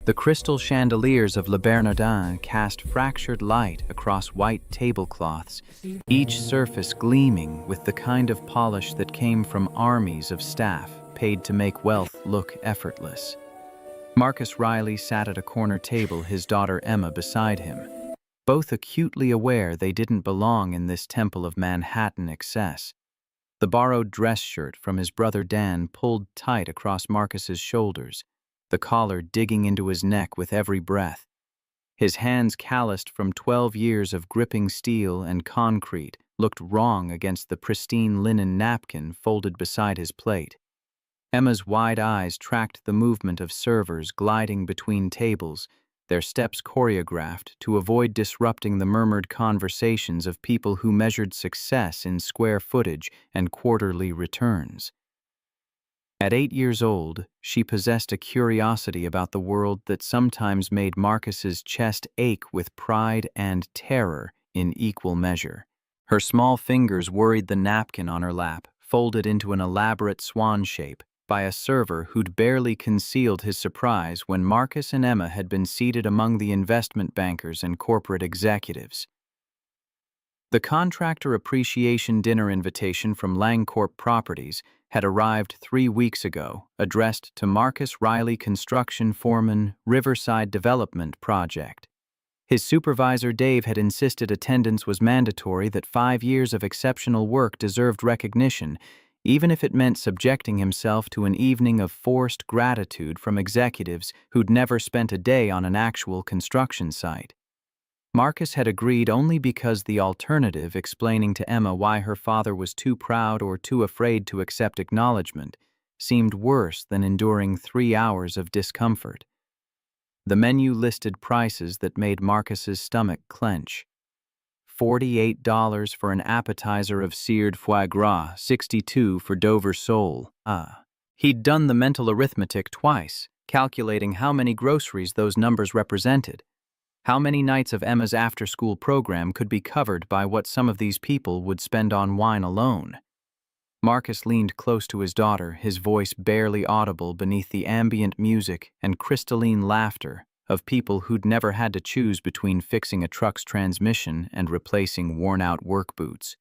The crystal chandeliers of Le Bernardin cast fractured light across white tablecloths, each surface gleaming with the kind of polish that came from armies of staff paid to make wealth look effortless. Marcus Riley sat at a corner table, his daughter Emma beside him, both acutely aware they didn't belong in this temple of Manhattan excess. The borrowed dress shirt from his brother Dan pulled tight across Marcus's shoulders, the collar digging into his neck with every breath. His hands, calloused from 12 years of gripping steel and concrete, looked wrong against the pristine linen napkin folded beside his plate. Emma's wide eyes tracked the movement of servers gliding between tables, their steps choreographed to avoid disrupting the murmured conversations of people who measured success in square footage and quarterly returns. At 8 years old, she possessed a curiosity about the world that sometimes made Marcus's chest ache with pride and terror in equal measure. Her small fingers worried the napkin on her lap, folded into an elaborate swan shape, by a server who'd barely concealed his surprise when Marcus and Emma had been seated among the investment bankers and corporate executives. The contractor appreciation dinner invitation from Langcorp Properties had arrived 3 weeks ago, addressed to Marcus Riley, construction foreman, Riverside Development Project. His supervisor Dave had insisted attendance was mandatory, that 5 years of exceptional work deserved recognition, even if it meant subjecting himself to an evening of forced gratitude from executives who'd never spent a day on an actual construction site. Marcus had agreed only because the alternative, explaining to Emma why her father was too proud or too afraid to accept acknowledgement, seemed worse than enduring 3 hours of discomfort. The menu listed prices that made Marcus's stomach clench. $48 for an appetizer of seared foie gras, $62 for Dover sole. He'd done the mental arithmetic twice, calculating how many groceries those numbers represented. How many nights of Emma's after-school program could be covered by what some of these people would spend on wine alone? Marcus leaned close to his daughter, his voice barely audible beneath the ambient music and crystalline laughter of people who'd never had to choose between fixing a truck's transmission and replacing worn-out work boots.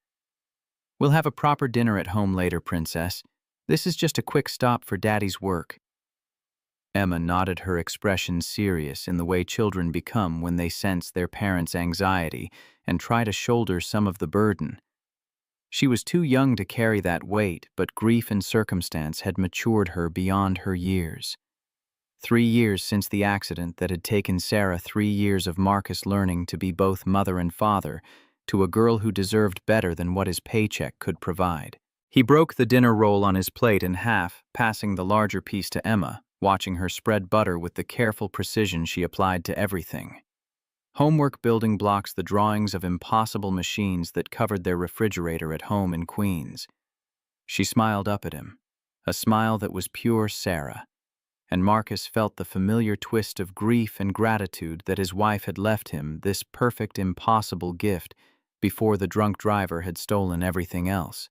"We'll have a proper dinner at home later, Princess. This is just a quick stop for Daddy's work." Emma nodded, her expression serious in the way children become when they sense their parents' anxiety and try to shoulder some of the burden. She was too young to carry that weight, but grief and circumstance had matured her beyond her years. 3 years since the accident that had taken Sarah 3 years of Marcus learning to be both mother and father to a girl who deserved better than what his paycheck could provide. He broke the dinner roll on his plate in half, passing the larger piece to Emma, watching her spread butter with the careful precision she applied to everything. Homework building blocks, the drawings of impossible machines that covered their refrigerator at home in Queens. She smiled up at him, a smile that was pure Sarah, and Marcus felt the familiar twist of grief and gratitude that his wife had left him this perfect, impossible gift before the drunk driver had stolen everything else.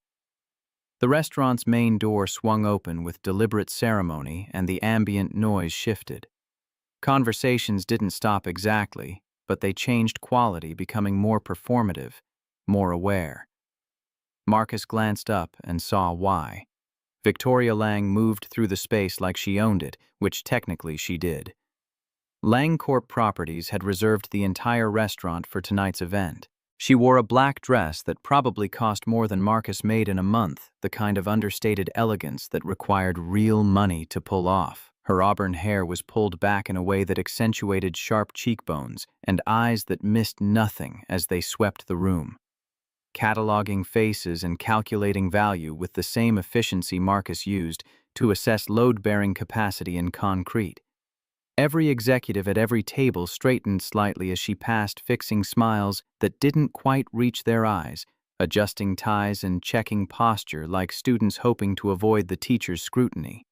The restaurant's main door swung open with deliberate ceremony, and the ambient noise shifted. Conversations didn't stop exactly, but they changed quality, becoming more performative, more aware. Marcus glanced up and saw why. Victoria Lang moved through the space like she owned it, which technically she did. Langcorp Properties had reserved the entire restaurant for tonight's event. She wore a black dress that probably cost more than Marcus made in a month, the kind of understated elegance that required real money to pull off. Her auburn hair was pulled back in a way that accentuated sharp cheekbones and eyes that missed nothing as they swept the room, cataloging faces and calculating value with the same efficiency Marcus used to assess load-bearing capacity in concrete. Every executive at every table straightened slightly as she passed, fixing smiles that didn't quite reach their eyes, adjusting ties and checking posture like students hoping to avoid the teacher's scrutiny.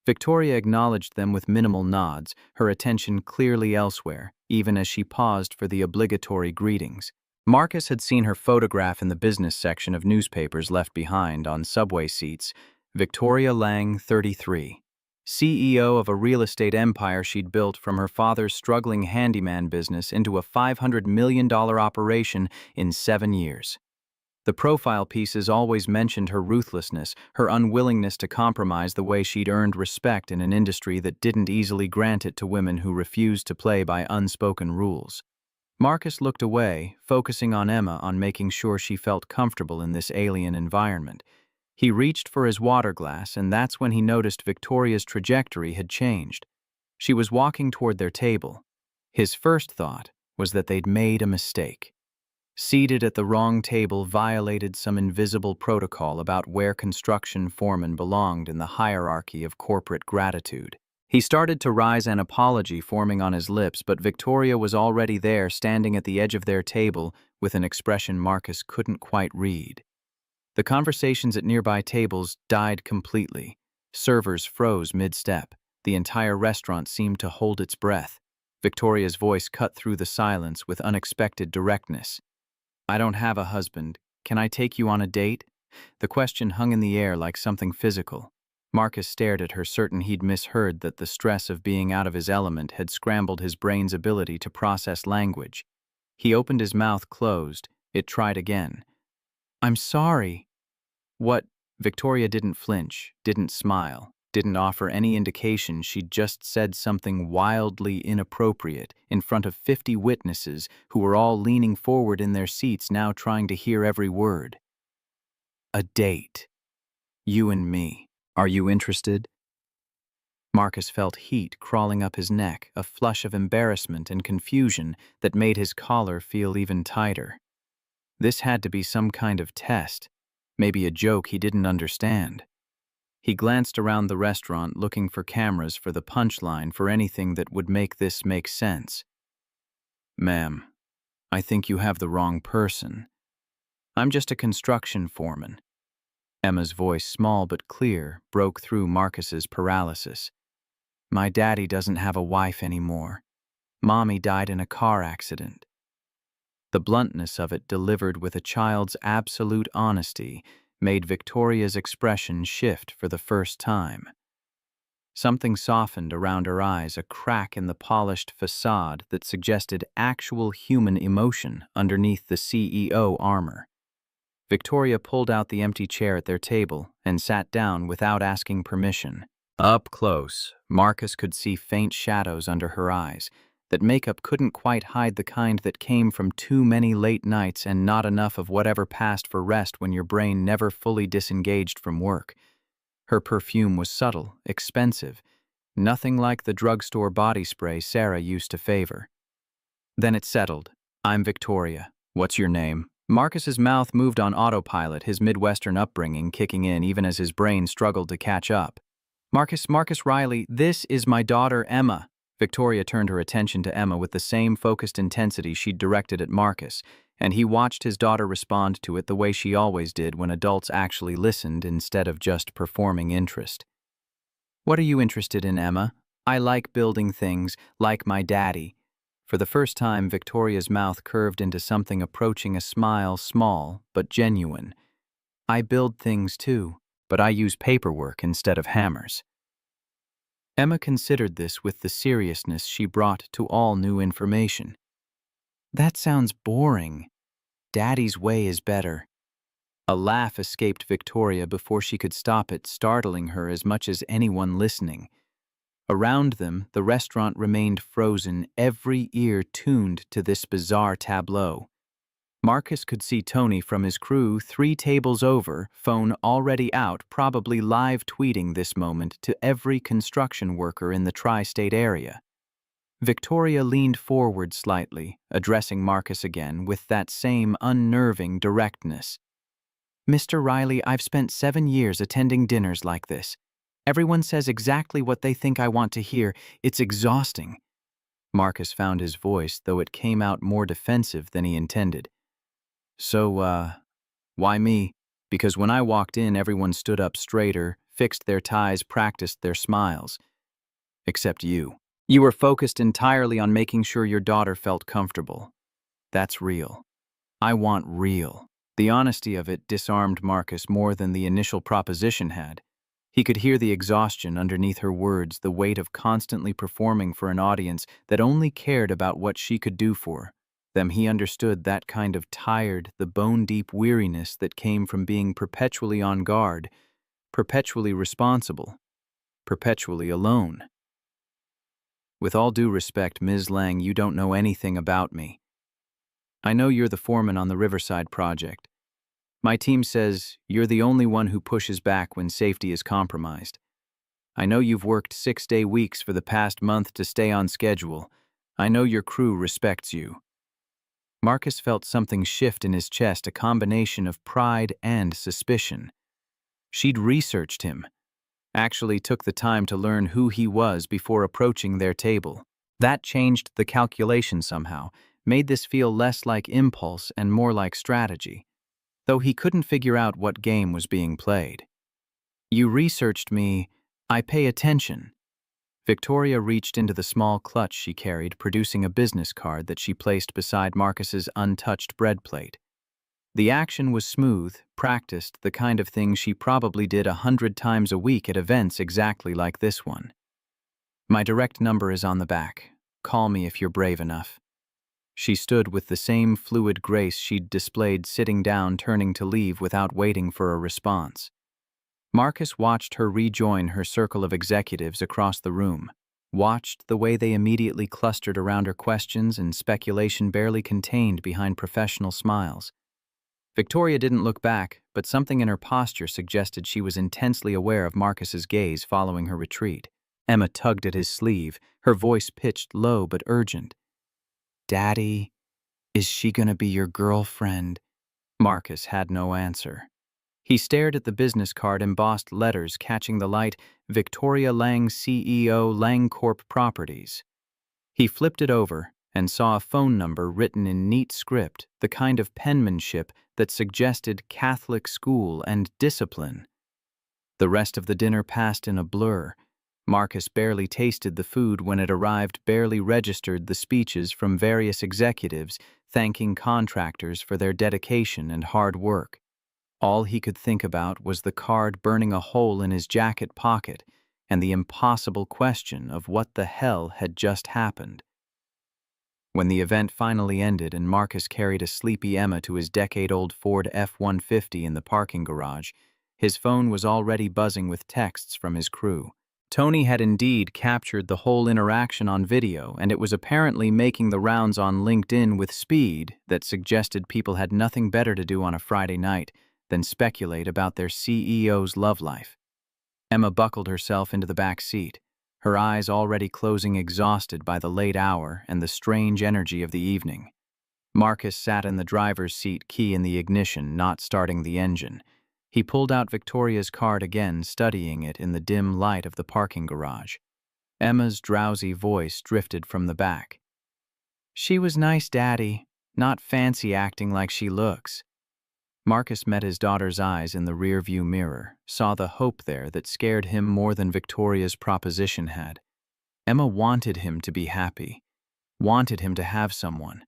Victoria acknowledged them with minimal nods, her attention clearly elsewhere, even as she paused for the obligatory greetings. Marcus had seen her photograph in the business section of newspapers left behind on subway seats. Victoria Lang, 33. CEO of a real estate empire she'd built from her father's struggling handyman business into a $500 million operation in 7 years. The profile pieces always mentioned her ruthlessness, her unwillingness to compromise the way she'd earned respect in an industry that didn't easily grant it to women who refused to play by unspoken rules. Marcus looked away, focusing on Emma on making sure she felt comfortable in this alien environment. He reached for his water glass, and that's when he noticed Victoria's trajectory had changed. She was walking toward their table. His first thought was that they'd made a mistake. Seated at the wrong table violated some invisible protocol about where construction foremen belonged in the hierarchy of corporate gratitude. He started to rise, an apology forming on his lips, but Victoria was already there, standing at the edge of their table with an expression Marcus couldn't quite read. The conversations at nearby tables died completely. Servers froze mid-step. The entire restaurant seemed to hold its breath. Victoria's voice cut through the silence with unexpected directness. "I don't have a husband. Can I take you on a date?" The question hung in the air like something physical. Marcus stared at her, certain he'd misheard, that the stress of being out of his element had scrambled his brain's ability to process language. He opened his mouth closed. It tried again. "I'm sorry." "What?" Victoria didn't flinch, didn't smile, didn't offer any indication she'd just said something wildly inappropriate in front of 50 witnesses who were all leaning forward in their seats, now trying to hear every word. "A date. You and me. Are you interested?" Marcus felt heat crawling up his neck, a flush of embarrassment and confusion that made his collar feel even tighter. This had to be some kind of test, maybe a joke he didn't understand. He glanced around the restaurant, looking for cameras, for the punchline, for anything that would make this make sense. "Ma'am, I think you have the wrong person. I'm just a construction foreman." Emma's voice, small but clear, broke through Marcus's paralysis. "My daddy doesn't have a wife anymore. Mommy died in a car accident." The bluntness of it, delivered with a child's absolute honesty, made Victoria's expression shift for the first time. Something softened around her eyes, a crack in the polished facade that suggested actual human emotion underneath the CEO armor. Victoria pulled out the empty chair at their table and sat down without asking permission. Up close, Marcus could see faint shadows under her eyes. That makeup couldn't quite hide, the kind that came from too many late nights and not enough of whatever passed for rest when your brain never fully disengaged from work. Her perfume was subtle, expensive, nothing like the drugstore body spray Sarah used to favor. Then it settled. "I'm Victoria. What's your name?" Marcus's mouth moved on autopilot, his Midwestern upbringing kicking in even as his brain struggled to catch up. Marcus Riley, this is my daughter, Emma." Victoria turned her attention to Emma with the same focused intensity she'd directed at Marcus, and he watched his daughter respond to it the way she always did when adults actually listened instead of just performing interest. "What are you interested in, Emma?" "I like building things, like my daddy." For the first time, Victoria's mouth curved into something approaching a smile, small but genuine. "I build things too, but I use paperwork instead of hammers." Emma considered this with the seriousness she brought to all new information. "That sounds boring. Daddy's way is better." A laugh escaped Victoria before she could stop it, startling her as much as anyone listening. Around them, the restaurant remained frozen, every ear tuned to this bizarre tableau. Marcus could see Tony from his crew 3 tables over, phone already out, probably live tweeting this moment to every construction worker in the tri-state area. Victoria leaned forward slightly, addressing Marcus again with that same unnerving directness. "Mr. Riley, I've spent 7 years attending dinners like this. Everyone says exactly what they think I want to hear. It's exhausting." Marcus found his voice, though it came out more defensive than he intended. "So, why me?" "Because when I walked in, everyone stood up straighter, fixed their ties, practiced their smiles. Except you. You were focused entirely on making sure your daughter felt comfortable. That's real. I want real." The honesty of it disarmed Marcus more than the initial proposition had. He could hear the exhaustion underneath her words, the weight of constantly performing for an audience that only cared about what she could do for them. He understood that kind of tired, the bone-deep weariness that came from being perpetually on guard, perpetually responsible, perpetually alone. "With all due respect, Ms. Lang, you don't know anything about me. I know you're the foreman on the Riverside project. My team says you're the only one who pushes back when safety is compromised. I know you've worked 6-day weeks for the past month to stay on schedule. I know your crew respects you." Marcus felt something shift in his chest, a combination of pride and suspicion. She'd researched him, actually took the time to learn who he was before approaching their table. That changed the calculation somehow, made this feel less like impulse and more like strategy, though he couldn't figure out what game was being played. "You researched me. I pay attention." Victoria reached into the small clutch she carried, producing a business card that she placed beside Marcus's untouched bread plate. The action was smooth, practiced, the kind of thing she probably did 100 times a week at events exactly like this one. "My direct number is on the back. Call me if you're brave enough." She stood with the same fluid grace she'd displayed sitting down, turning to leave without waiting for a response. Marcus watched her rejoin her circle of executives across the room, watched the way they immediately clustered around her questions and speculation barely contained behind professional smiles. Victoria didn't look back, but something in her posture suggested she was intensely aware of Marcus's gaze following her retreat. Emma tugged at his sleeve, her voice pitched low but urgent. "Daddy, is she gonna be your girlfriend?" Marcus had no answer. He stared at the business card, embossed letters catching the light, Victoria Lang, CEO, Lang Corp Properties. He flipped it over and saw a phone number written in neat script, the kind of penmanship that suggested Catholic school and discipline. The rest of the dinner passed in a blur. Marcus barely tasted the food when it arrived, barely registered the speeches from various executives thanking contractors for their dedication and hard work. All he could think about was the card burning a hole in his jacket pocket and the impossible question of what the hell had just happened. When the event finally ended and Marcus carried a sleepy Emma to his decade-old Ford F-150 in the parking garage, his phone was already buzzing with texts from his crew. Tony had indeed captured the whole interaction on video, and it was apparently making the rounds on LinkedIn with speed that suggested people had nothing better to do on a Friday night than speculate about their CEO's love life. Emma buckled herself into the back seat, her eyes already closing, exhausted by the late hour and the strange energy of the evening. Marcus sat in the driver's seat, key in the ignition, not starting the engine. He pulled out Victoria's card again, studying it in the dim light of the parking garage. Emma's drowsy voice drifted from the back. "She was nice, Daddy, not fancy acting like she looks." Marcus met his daughter's eyes in the rearview mirror, saw the hope there that scared him more than Victoria's proposition had. Emma wanted him to be happy, wanted him to have someone.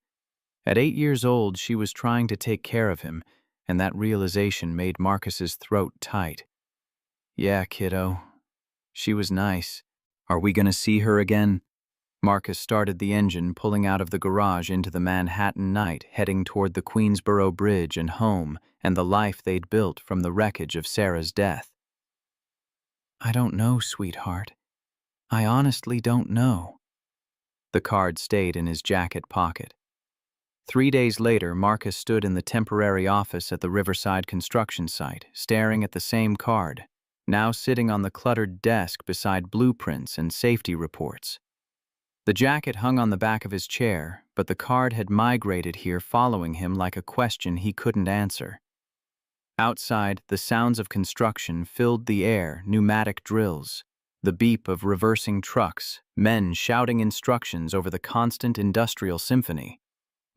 At 8 years old, she was trying to take care of him, and that realization made Marcus's throat tight. "Yeah, kiddo. She was nice. Are we gonna see her again?" Marcus started the engine, pulling out of the garage into the Manhattan night, heading toward the Queensboro Bridge and home and the life they'd built from the wreckage of Sarah's death. "I don't know, sweetheart. I honestly don't know." The card stayed in his jacket pocket. 3 days later, Marcus stood in the temporary office at the Riverside construction site, staring at the same card, now sitting on the cluttered desk beside blueprints and safety reports. The jacket hung on the back of his chair, but the card had migrated here, following him like a question he couldn't answer. Outside, the sounds of construction filled the air, pneumatic drills, the beep of reversing trucks, men shouting instructions over the constant industrial symphony.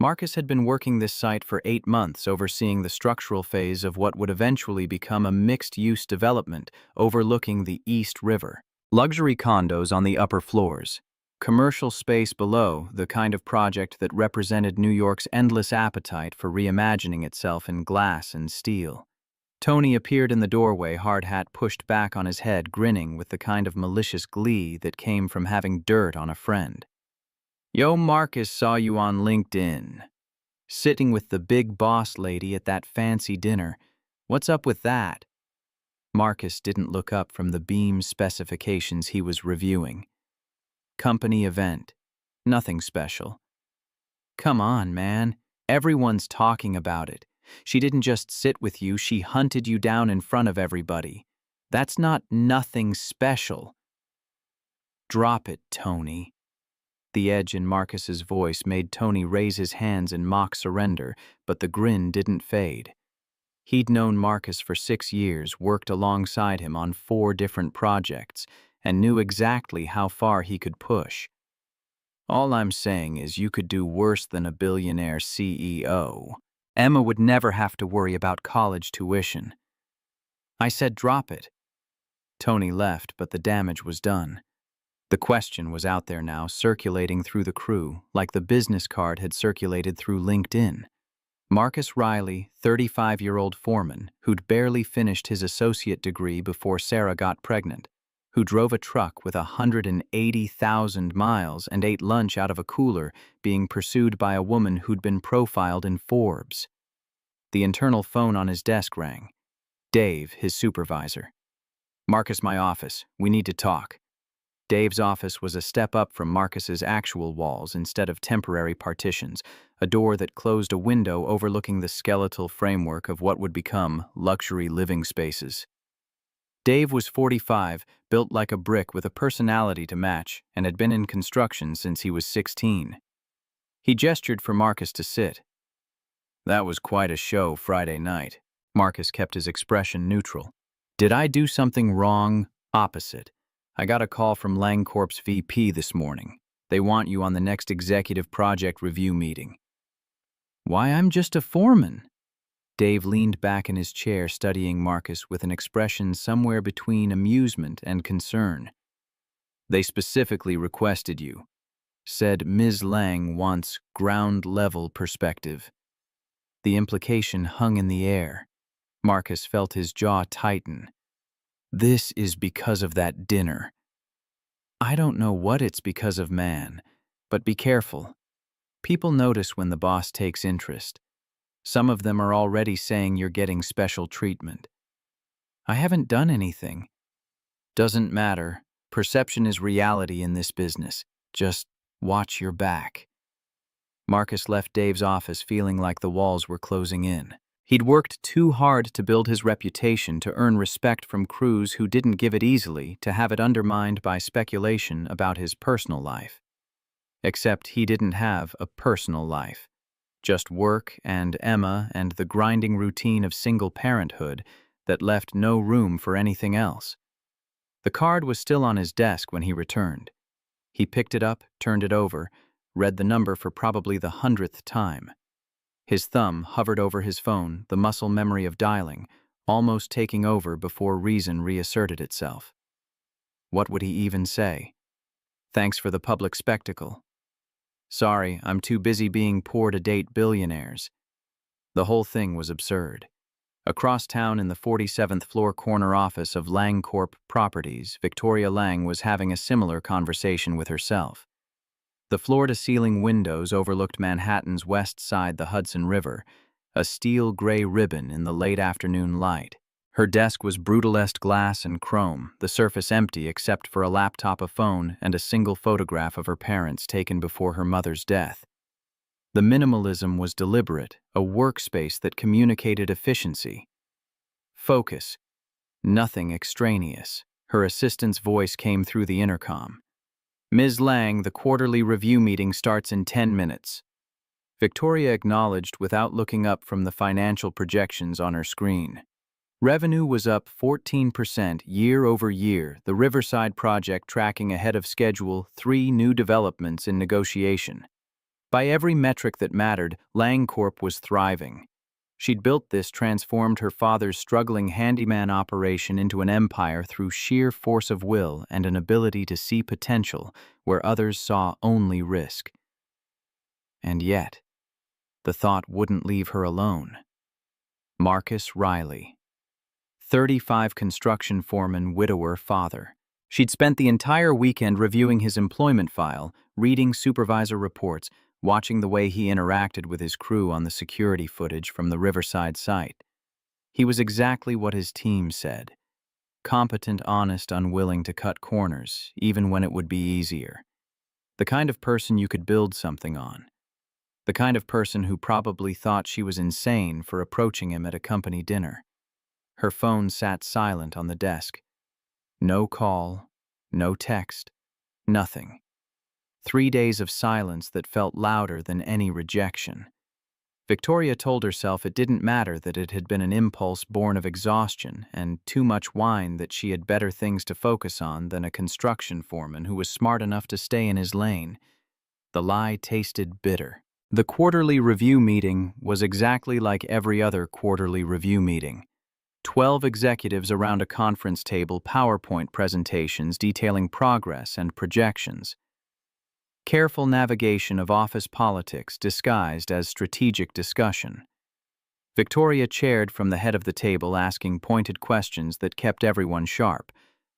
Marcus had been working this site for 8 months, overseeing the structural phase of what would eventually become a mixed-use development overlooking the East River. Luxury condos on the upper floors, commercial space below, the kind of project that represented New York's endless appetite for reimagining itself in glass and steel. Tony appeared in the doorway, hard hat pushed back on his head, grinning with the kind of malicious glee that came from having dirt on a friend. Yo, Marcus saw you on LinkedIn. Sitting with the big boss lady at that fancy dinner. What's up with that? Marcus didn't look up from the beam specifications he was reviewing. Company event. Nothing special. Come on, man. Everyone's talking about it. She didn't just sit with you, she hunted you down in front of everybody. That's not nothing special. Drop it, Tony. The edge in Marcus's voice made Tony raise his hands in mock surrender, but the grin didn't fade. He'd known Marcus for 6 years, worked alongside him on 4 different projects, and knew exactly how far he could push. All I'm saying is you could do worse than a billionaire CEO. Emma would never have to worry about college tuition. I said drop it. Tony left, but the damage was done. The question was out there now, circulating through the crew, like the business card had circulated through LinkedIn. Marcus Riley, 35-year-old foreman, who'd barely finished his associate degree before Sarah got pregnant, who drove a truck with 180,000 miles and ate lunch out of a cooler, being pursued by a woman who'd been profiled in Forbes. The internal phone on his desk rang. Dave, his supervisor. Marcus, my office. We need to talk. Dave's office was a step up from Marcus's actual walls instead of temporary partitions, a door that closed a window overlooking the skeletal framework of what would become luxury living spaces. Dave was 45, built like a brick with a personality to match, and had been in construction since he was 16. He gestured for Marcus to sit. That was quite a show Friday night. Marcus kept his expression neutral. Did I do something wrong? Opposite. I got a call from LangCorp's VP this morning. They want you on the next executive project review meeting. Why, I'm just a foreman. Dave leaned back in his chair, studying Marcus with an expression somewhere between amusement and concern. They specifically requested you. Said Ms. Lang wants ground-level perspective. The implication hung in the air. Marcus felt his jaw tighten. This is because of that dinner. I don't know what it's because of, man, but be careful. People notice when the boss takes interest. Some of them are already saying you're getting special treatment. I haven't done anything. Doesn't matter. Perception is reality in this business. Just watch your back. Marcus left Dave's office feeling like the walls were closing in. He'd worked too hard to build his reputation to earn respect from crews who didn't give it easily, to have it undermined by speculation about his personal life. Except he didn't have a personal life. Just work and Emma and the grinding routine of single parenthood that left no room for anything else. The card was still on his desk when he returned. He picked it up, turned it over, read the number for probably the 100th time. His thumb hovered over his phone, the muscle memory of dialing, almost taking over before reason reasserted itself. What would he even say? Thanks for the public spectacle. Sorry, I'm too busy being poor to date billionaires. The whole thing was absurd. Across town in the 47th floor corner office of LangCorp Properties, Victoria Lang was having a similar conversation with herself. The floor-to-ceiling windows overlooked Manhattan's west side, the Hudson River, a steel gray ribbon in the late afternoon light. Her desk was brutalist glass and chrome, the surface empty except for a laptop, a phone, and a single photograph of her parents taken before her mother's death. The minimalism was deliberate, a workspace that communicated efficiency. Focus. Nothing extraneous. Her assistant's voice came through the intercom. Ms. Lang, the quarterly review meeting starts in 10 minutes. Victoria acknowledged without looking up from the financial projections on her screen. Revenue was up 14% year over year, the Riverside project tracking ahead of schedule, 3 new developments in negotiation. By every metric that mattered, LangCorp was thriving. She'd built this, transformed her father's struggling handyman operation into an empire through sheer force of will and an ability to see potential where others saw only risk. And yet, the thought wouldn't leave her alone. Marcus Riley. 35 construction foreman, widower, father. She'd spent the entire weekend reviewing his employment file, reading supervisor reports, watching the way he interacted with his crew on the security footage from the Riverside site. He was exactly what his team said. Competent, honest, unwilling to cut corners, even when it would be easier. The kind of person you could build something on. The kind of person who probably thought she was insane for approaching him at a company dinner. Her phone sat silent on the desk. No call, no text, nothing. 3 days of silence that felt louder than any rejection. Victoria told herself it didn't matter that it had been an impulse born of exhaustion and too much wine, that she had better things to focus on than a construction foreman who was smart enough to stay in his lane. The lie tasted bitter. The quarterly review meeting was exactly like every other quarterly review meeting. 12 executives around a conference table, PowerPoint presentations detailing progress and projections. Careful navigation of office politics disguised as strategic discussion. Victoria chaired from the head of the table, asking pointed questions that kept everyone sharp,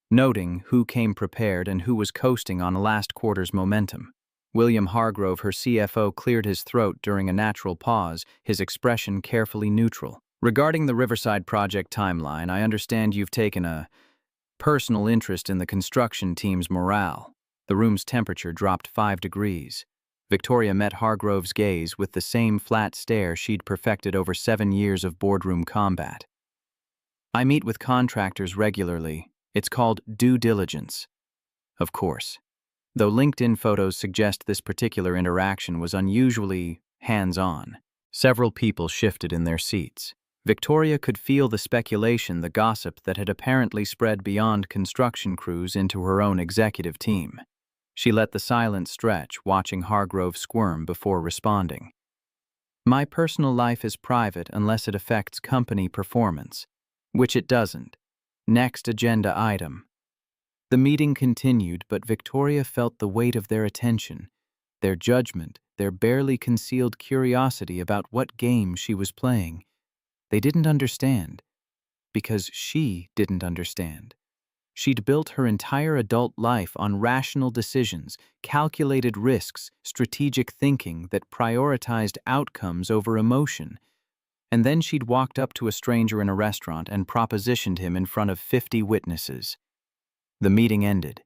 noting who came prepared and who was coasting on last quarter's momentum. William Hargrove, her CFO, cleared his throat during a natural pause, his expression carefully neutral. Regarding the Riverside project timeline, I understand you've taken a personal interest in the construction team's morale. The room's temperature dropped 5 degrees. Victoria met Hargrove's gaze with the same flat stare she'd perfected over 7 years of boardroom combat. I meet with contractors regularly. It's called due diligence. Of course. Though LinkedIn photos suggest this particular interaction was unusually hands-on. Several people shifted in their seats. Victoria could feel the speculation, the gossip that had apparently spread beyond construction crews into her own executive team. She let the silence stretch, watching Hargrove squirm before responding. My personal life is private unless it affects company performance, which it doesn't. Next agenda item. The meeting continued, but Victoria felt the weight of their attention, their judgment, their barely concealed curiosity about what game she was playing. They didn't understand, because she didn't understand. She'd built her entire adult life on rational decisions, calculated risks, strategic thinking that prioritized outcomes over emotion. And then she'd walked up to a stranger in a restaurant and propositioned him in front of 50 witnesses. The meeting ended.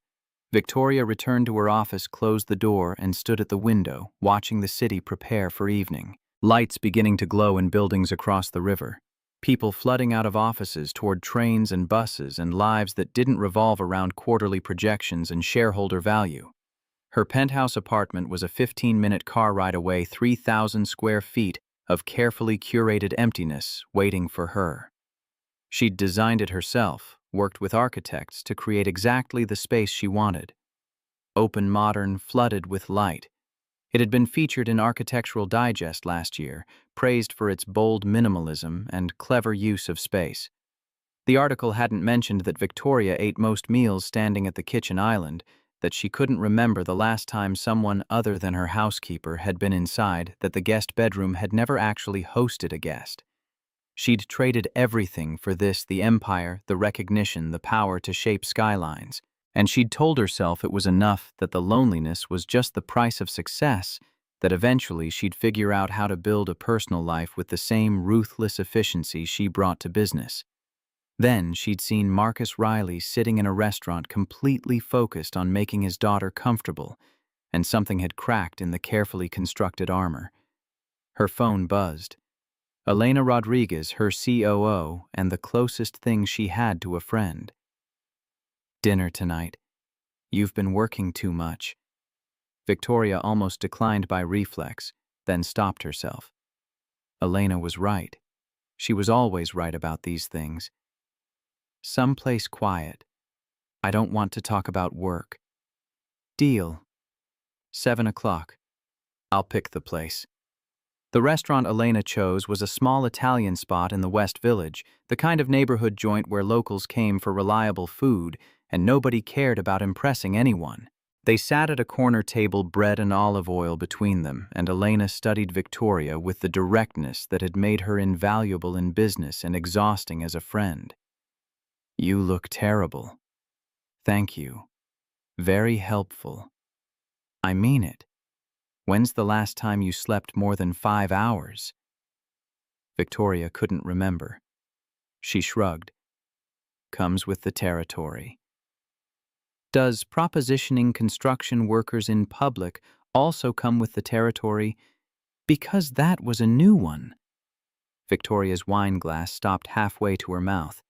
Victoria returned to her office, closed the door, and stood at the window, watching the city prepare for evening. Lights beginning to glow in buildings across the river. People flooding out of offices toward trains and buses, and lives that didn't revolve around quarterly projections and shareholder value. Her penthouse apartment was a 15-minute car ride away, 3,000 square feet of carefully curated emptiness waiting for her. She'd designed it herself, worked with architects to create exactly the space she wanted. Open, modern, flooded with light. It had been featured in Architectural Digest last year, praised for its bold minimalism and clever use of space. The article hadn't mentioned that Victoria ate most meals standing at the kitchen island, that she couldn't remember the last time someone other than her housekeeper had been inside, that the guest bedroom had never actually hosted a guest. She'd traded everything for this, the empire, the recognition, the power to shape skylines. And she'd told herself it was enough, that the loneliness was just the price of success, that eventually she'd figure out how to build a personal life with the same ruthless efficiency she brought to business. Then she'd seen Marcus Riley sitting in a restaurant completely focused on making his daughter comfortable, and something had cracked in the carefully constructed armor. Her phone buzzed. Elena Rodriguez, her COO, and the closest thing she had to a friend. Dinner tonight. You've been working too much. Victoria almost declined by reflex, then stopped herself. Elena was right. She was always right about these things. Someplace quiet. I don't want to talk about work. Deal. 7 o'clock. I'll pick the place. The restaurant Elena chose was a small Italian spot in the West Village, the kind of neighborhood joint where locals came for reliable food and nobody cared about impressing anyone. They sat at a corner table, bread and olive oil between them, and Elena studied Victoria with the directness that had made her invaluable in business and exhausting as a friend. You look terrible. Thank you. Very helpful. I mean it. When's the last time you slept more than 5 hours? Victoria couldn't remember. She shrugged. Comes with the territory. Does propositioning construction workers in public also come with the territory? Because that was a new one. Victoria's wine glass stopped halfway to her mouth.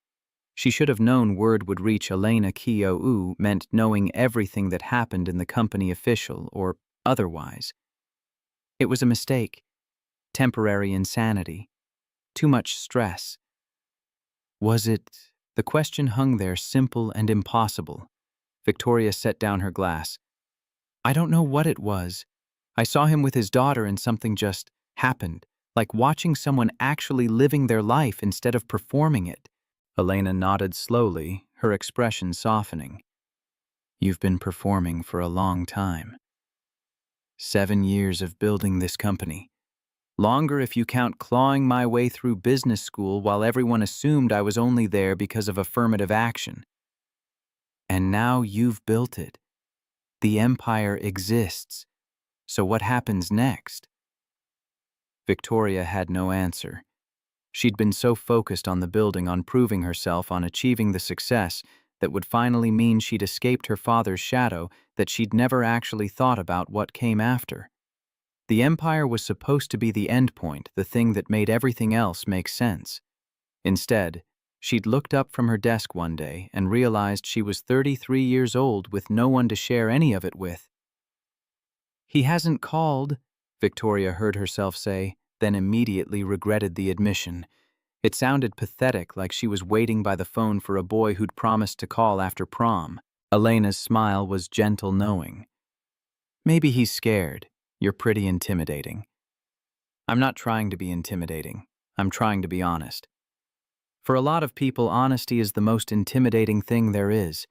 She should have known word would reach Elena Kio'u meant knowing everything that happened in the company, official or otherwise. It was a mistake. Temporary insanity. Too much stress. Was it? The question hung there, simple and impossible. Victoria set down her glass. I don't know what it was. I saw him with his daughter and something just happened, like watching someone actually living their life instead of performing it. Elena nodded slowly, her expression softening. You've been performing for a long time. 7 years of building this company. Longer if you count clawing my way through business school while everyone assumed I was only there because of affirmative action. And now you've built it. The empire exists. So what happens next? Victoria had no answer. She'd been so focused on the building, on proving herself, on achieving the success that would finally mean she'd escaped her father's shadow, that she'd never actually thought about what came after. The empire was supposed to be the end point, the thing that made everything else make sense. Instead, she'd looked up from her desk one day and realized she was 33 years old with no one to share any of it with. He hasn't called, Victoria heard herself say, then immediately regretted the admission. It sounded pathetic, like she was waiting by the phone for a boy who'd promised to call after prom. Elena's smile was gentle, knowing. Maybe he's scared. You're pretty intimidating. I'm not trying to be intimidating. I'm trying to be honest. For a lot of people, honesty is the most intimidating thing there is.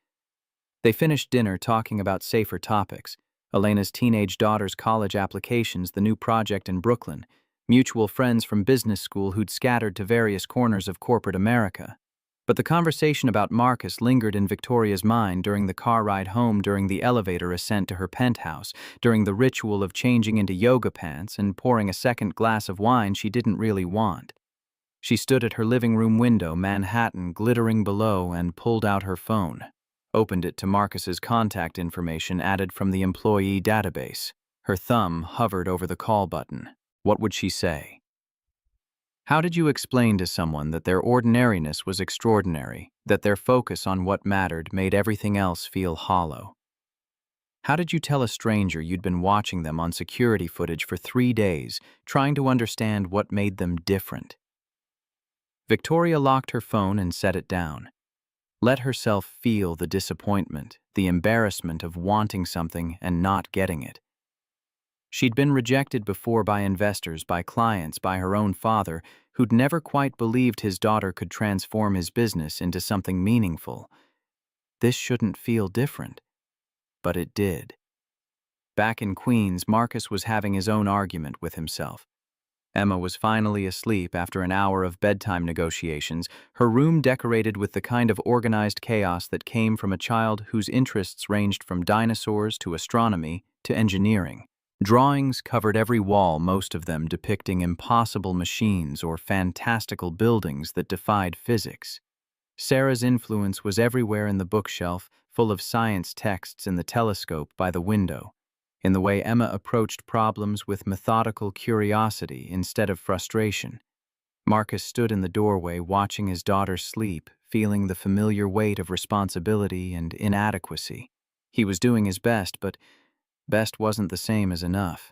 They finished dinner talking about safer topics. Elena's teenage daughter's college applications, the new project in Brooklyn, mutual friends from business school who'd scattered to various corners of corporate America. But the conversation about Marcus lingered in Victoria's mind during the car ride home, during the elevator ascent to her penthouse, during the ritual of changing into yoga pants and pouring a second glass of wine she didn't really want. She stood at her living room window, Manhattan glittering below, and pulled out her phone. Opened it to Marcus's contact information added from the employee database. Her thumb hovered over the call button. What would she say? How did you explain to someone that their ordinariness was extraordinary, that their focus on what mattered made everything else feel hollow? How did you tell a stranger you'd been watching them on security footage for 3 days, trying to understand what made them different? Victoria locked her phone and set it down. Let herself feel the disappointment, the embarrassment of wanting something and not getting it. She'd been rejected before by investors, by clients, by her own father, who'd never quite believed his daughter could transform his business into something meaningful. This shouldn't feel different. But it did. Back in Queens, Marcus was having his own argument with himself. Emma was finally asleep after an hour of bedtime negotiations, her room decorated with the kind of organized chaos that came from a child whose interests ranged from dinosaurs to astronomy to engineering. Drawings covered every wall, most of them depicting impossible machines or fantastical buildings that defied physics. Sarah's influence was everywhere, in the bookshelf, full of science texts, in the telescope by the window, in the way Emma approached problems with methodical curiosity instead of frustration. Marcus stood in the doorway, watching his daughter sleep, feeling the familiar weight of responsibility and inadequacy. He was doing his best, but best wasn't the same as enough.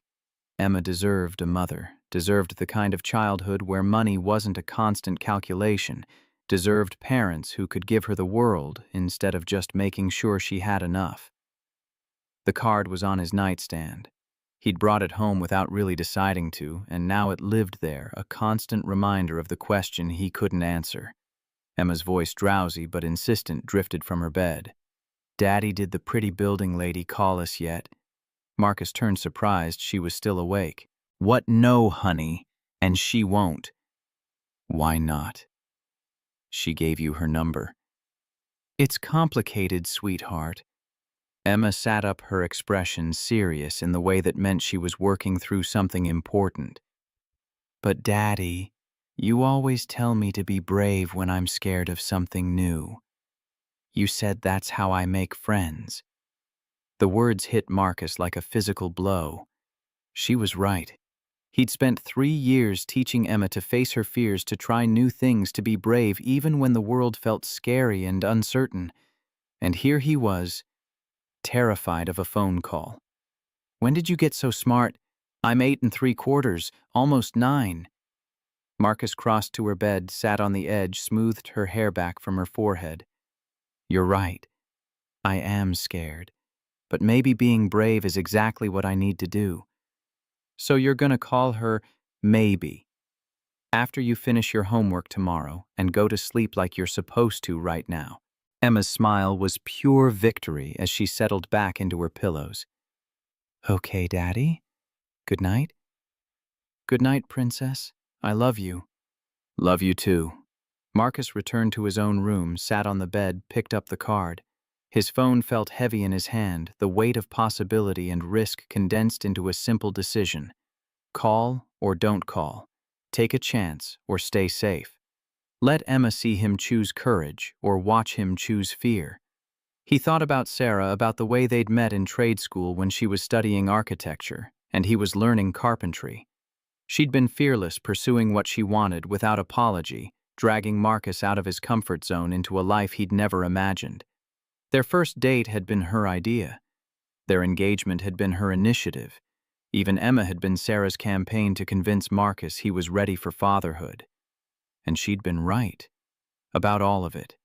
Emma deserved a mother, deserved the kind of childhood where money wasn't a constant calculation, deserved parents who could give her the world instead of just making sure she had enough. The card was on his nightstand. He'd brought it home without really deciding to, and now it lived there, a constant reminder of the question he couldn't answer. Emma's voice, drowsy but insistent, drifted from her bed. "Daddy, did the pretty building lady call us yet?" Marcus turned, surprised she was still awake. "What? No, honey. And she won't." "Why not?" "She gave you her number." It's complicated, sweetheart. Emma sat up, her expression serious in the way that meant she was working through something important. But Daddy, you always tell me to be brave when I'm scared of something new. You said that's how I make friends. The words hit Marcus like a physical blow. She was right. He'd spent 3 years teaching Emma to face her fears, to try new things, to be brave even when the world felt scary and uncertain. And here he was, terrified of a phone call. When did you get so smart? I'm 8 3/4, almost 9. Marcus crossed to her bed, sat on the edge, smoothed her hair back from her forehead. You're right. I am scared. But maybe being brave is exactly what I need to do. So you're gonna call her maybe, after you finish your homework tomorrow and go to sleep like you're supposed to right now. Emma's smile was pure victory as she settled back into her pillows. Okay, Daddy. Good night. Good night, Princess. I love you. Love you too. Marcus returned to his own room, sat on the bed, picked up the card. His phone felt heavy in his hand, the weight of possibility and risk condensed into a simple decision. Call or don't call. Take a chance or stay safe. Let Emma see him choose courage or watch him choose fear. He thought about Sarah, about the way they'd met in trade school when she was studying architecture and he was learning carpentry. She'd been fearless, pursuing what she wanted without apology, dragging Marcus out of his comfort zone into a life he'd never imagined. Their first date had been her idea. Their engagement had been her initiative. Even Emma had been Sarah's campaign to convince Marcus he was ready for fatherhood. And she'd been right about all of it.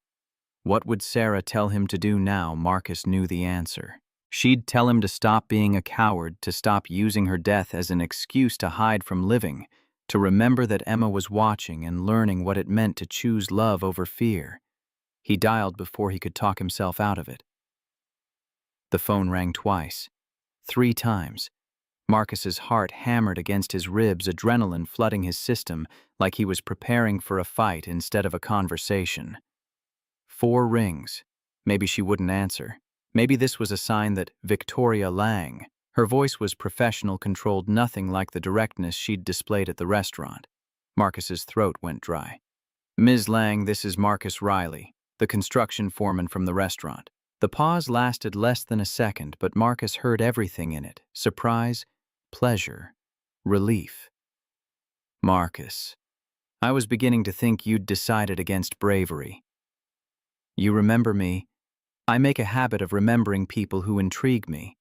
What would Sarah tell him to do now? Marcus knew the answer. She'd tell him to stop being a coward, to stop using her death as an excuse to hide from living, to remember that Emma was watching and learning what it meant to choose love over fear. He dialed before he could talk himself out of it. The phone rang twice, 3 times. Marcus's heart hammered against his ribs, adrenaline flooding his system like he was preparing for a fight instead of a conversation. 4 rings. Maybe she wouldn't answer. Maybe this was a sign that Victoria Lang. Her voice was professional, controlled, nothing like the directness she'd displayed at the restaurant. Marcus's throat went dry. Ms. Lang, this is Marcus Riley, the construction foreman from the restaurant. The pause lasted less than a second, but Marcus heard everything in it: surprise, pleasure, relief. Marcus, I was beginning to think you'd decided against bravery. You remember me? I make a habit of remembering people who intrigue me.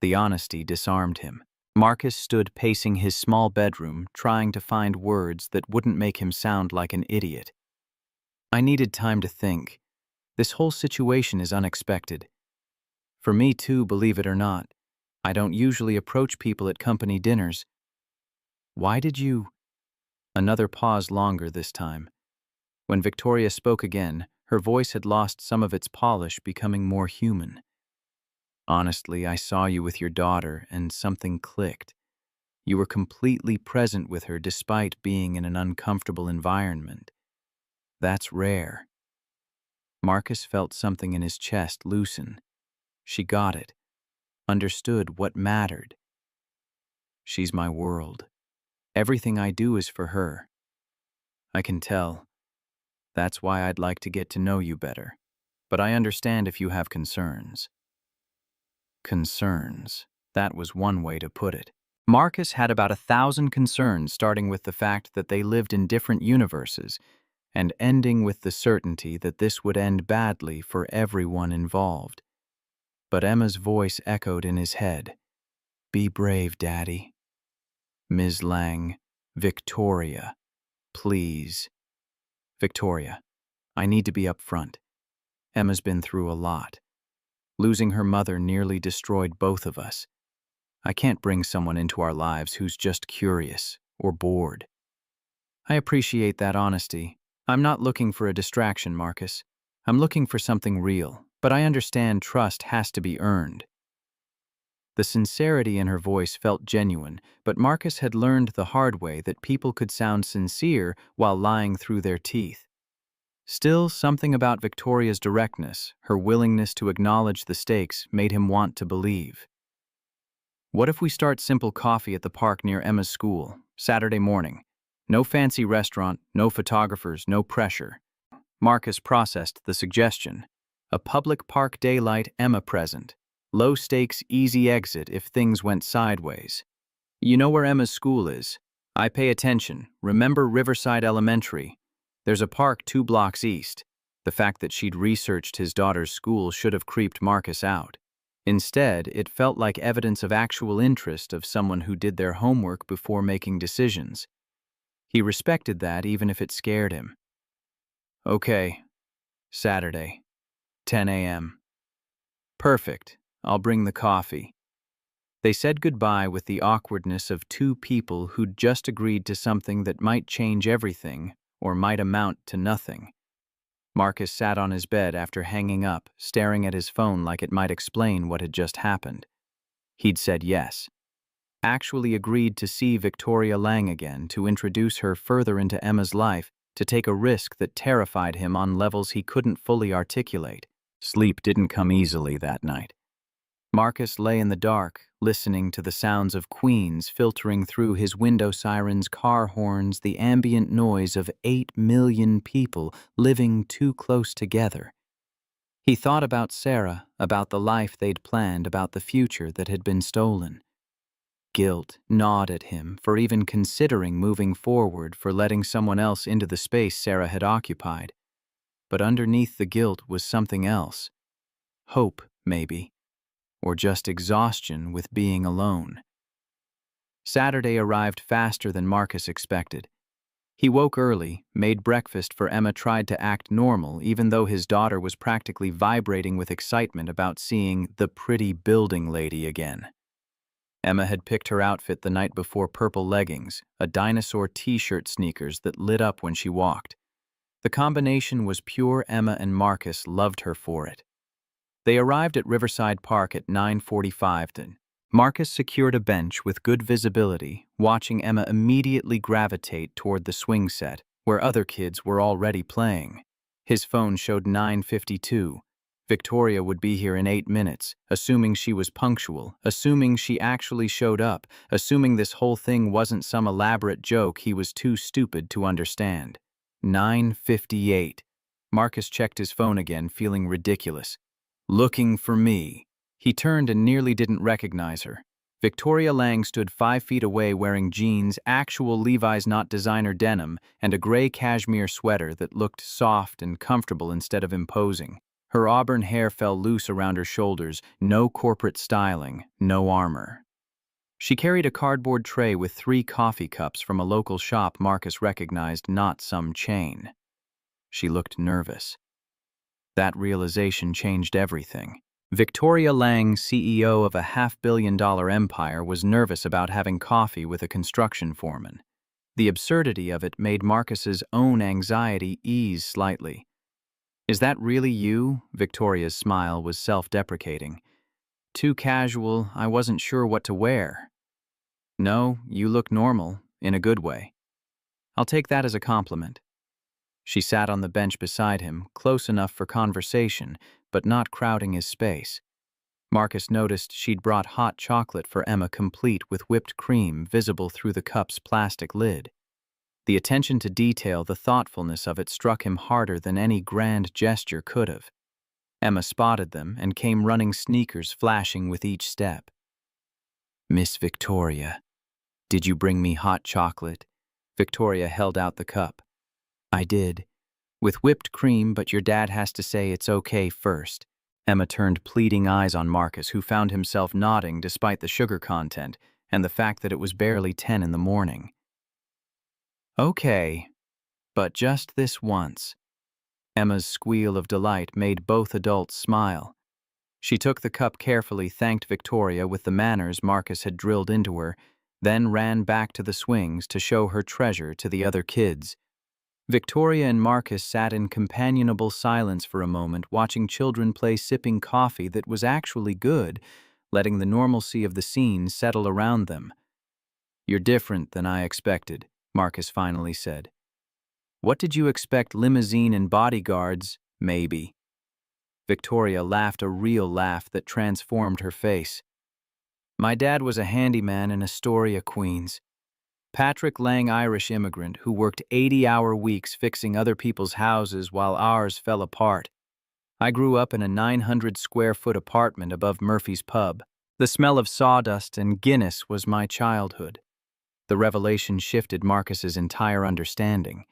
The honesty disarmed him. Marcus stood pacing his small bedroom, trying to find words that wouldn't make him sound like an idiot. I needed time to think. This whole situation is unexpected. For me too, believe it or not. I don't usually approach people at company dinners. Why did you? Another pause, longer this time. When Victoria spoke again, her voice had lost some of its polish, becoming more human. Honestly, I saw you with your daughter and something clicked. You were completely present with her despite being in an uncomfortable environment. That's rare. Marcus felt something in his chest loosen. She got it. Understood what mattered. She's my world. Everything I do is for her. I can tell. That's why I'd like to get to know you better. But I understand if you have concerns. Concerns. That was one way to put it. Marcus had about 1,000 concerns, starting with the fact that they lived in different universes, and ending with the certainty that this would end badly for everyone involved. But Emma's voice echoed in his head. Be brave, Daddy. Ms. Lang, Victoria, please. Victoria, I need to be upfront. Emma's been through a lot. Losing her mother nearly destroyed both of us. I can't bring someone into our lives who's just curious or bored. I appreciate that honesty. I'm not looking for a distraction, Marcus. I'm looking for something real, but I understand trust has to be earned. The sincerity in her voice felt genuine, but Marcus had learned the hard way that people could sound sincere while lying through their teeth. Still, something about Victoria's directness, her willingness to acknowledge the stakes, made him want to believe. What if we start simple coffee at the park near Emma's school, Saturday morning? No fancy restaurant, no photographers, no pressure. Marcus processed the suggestion. A public park daylight, Emma present. Low stakes, easy exit if things went sideways. You know where Emma's school is? I pay attention. Remember Riverside Elementary? There's a park 2 blocks east. The fact that she'd researched his daughter's school should have creeped Marcus out. Instead, it felt like evidence of actual interest of someone who did their homework before making decisions. He respected that even if it scared him. Okay, Saturday, 10 a.m. Perfect. I'll bring the coffee. They said goodbye with the awkwardness of two people who'd just agreed to something that might change everything or might amount to nothing. Marcus sat on his bed after hanging up, staring at his phone like it might explain what had just happened. He'd said yes. Actually agreed to see Victoria Lang again, to introduce her further into Emma's life, to take a risk that terrified him on levels he couldn't fully articulate. Sleep didn't come easily that night. Marcus lay in the dark, listening to the sounds of Queens filtering through his window sirens, car horns, the ambient noise of 8 million people living too close together. He thought about Sarah, about the life they'd planned, about the future that had been stolen. Guilt gnawed at him for even considering moving forward, for letting someone else into the space Sarah had occupied. But underneath the guilt was something else. Hope, maybe. Or just exhaustion with being alone. Saturday arrived faster than Marcus expected. He woke early, made breakfast for Emma, tried to act normal even though his daughter was practically vibrating with excitement about seeing the pretty building lady again. Emma had picked her outfit the night before: purple leggings, a dinosaur t-shirt, sneakers that lit up when she walked. The combination was pure Emma, and Marcus loved her for it. They arrived at Riverside Park at 9:45. Marcus secured a bench with good visibility, watching Emma immediately gravitate toward the swing set, where other kids were already playing. His phone showed 9:52. Victoria would be here in 8 minutes, assuming she was punctual, assuming she actually showed up, assuming this whole thing wasn't some elaborate joke he was too stupid to understand. 9:58. Marcus checked his phone again, feeling ridiculous. Looking for me. He turned and nearly didn't recognize her. Victoria Lang stood 5 feet away, wearing jeans, actual Levi's, not designer denim, and a gray cashmere sweater that looked soft and comfortable instead of imposing. Her auburn hair fell loose around her shoulders, no corporate styling, no armor. She carried a cardboard tray with 3 coffee cups from a local shop Marcus recognized, not some chain. She looked nervous. That realization changed everything. Victoria Lang, CEO of a $500 million empire, was nervous about having coffee with a construction foreman. The absurdity of it made Marcus's own anxiety ease slightly. Is that really you? Victoria's smile was self-deprecating. Too casual, I wasn't sure what to wear. No, you look normal, in a good way. I'll take that as a compliment. She sat on the bench beside him, close enough for conversation, but not crowding his space. Marcus noticed she'd brought hot chocolate for Emma, complete with whipped cream visible through the cup's plastic lid. The attention to detail, the thoughtfulness of it, struck him harder than any grand gesture could have. Emma spotted them and came running, sneakers flashing with each step. Miss Victoria, did you bring me hot chocolate? Victoria held out the cup. I did. With whipped cream, but your dad has to say it's okay first. Emma turned pleading eyes on Marcus, who found himself nodding despite the sugar content and the fact that it was barely 10 in the morning. Okay, but just this once. Emma's squeal of delight made both adults smile. She took the cup carefully, thanked Victoria with the manners Marcus had drilled into her, then ran back to the swings to show her treasure to the other kids. Victoria and Marcus sat in companionable silence for a moment, watching children play, sipping coffee that was actually good, letting the normalcy of the scene settle around them. You're different than I expected, Marcus finally said. What did you expect, limousine and bodyguards? Maybe. Victoria laughed a real laugh that transformed her face. My dad was a handyman in Astoria, Queens. Patrick Lang, Irish immigrant who worked 80-hour weeks fixing other people's houses while ours fell apart. I grew up in a 900-square-foot apartment above Murphy's Pub. The smell of sawdust and Guinness was my childhood. The revelation shifted Marcus's entire understanding.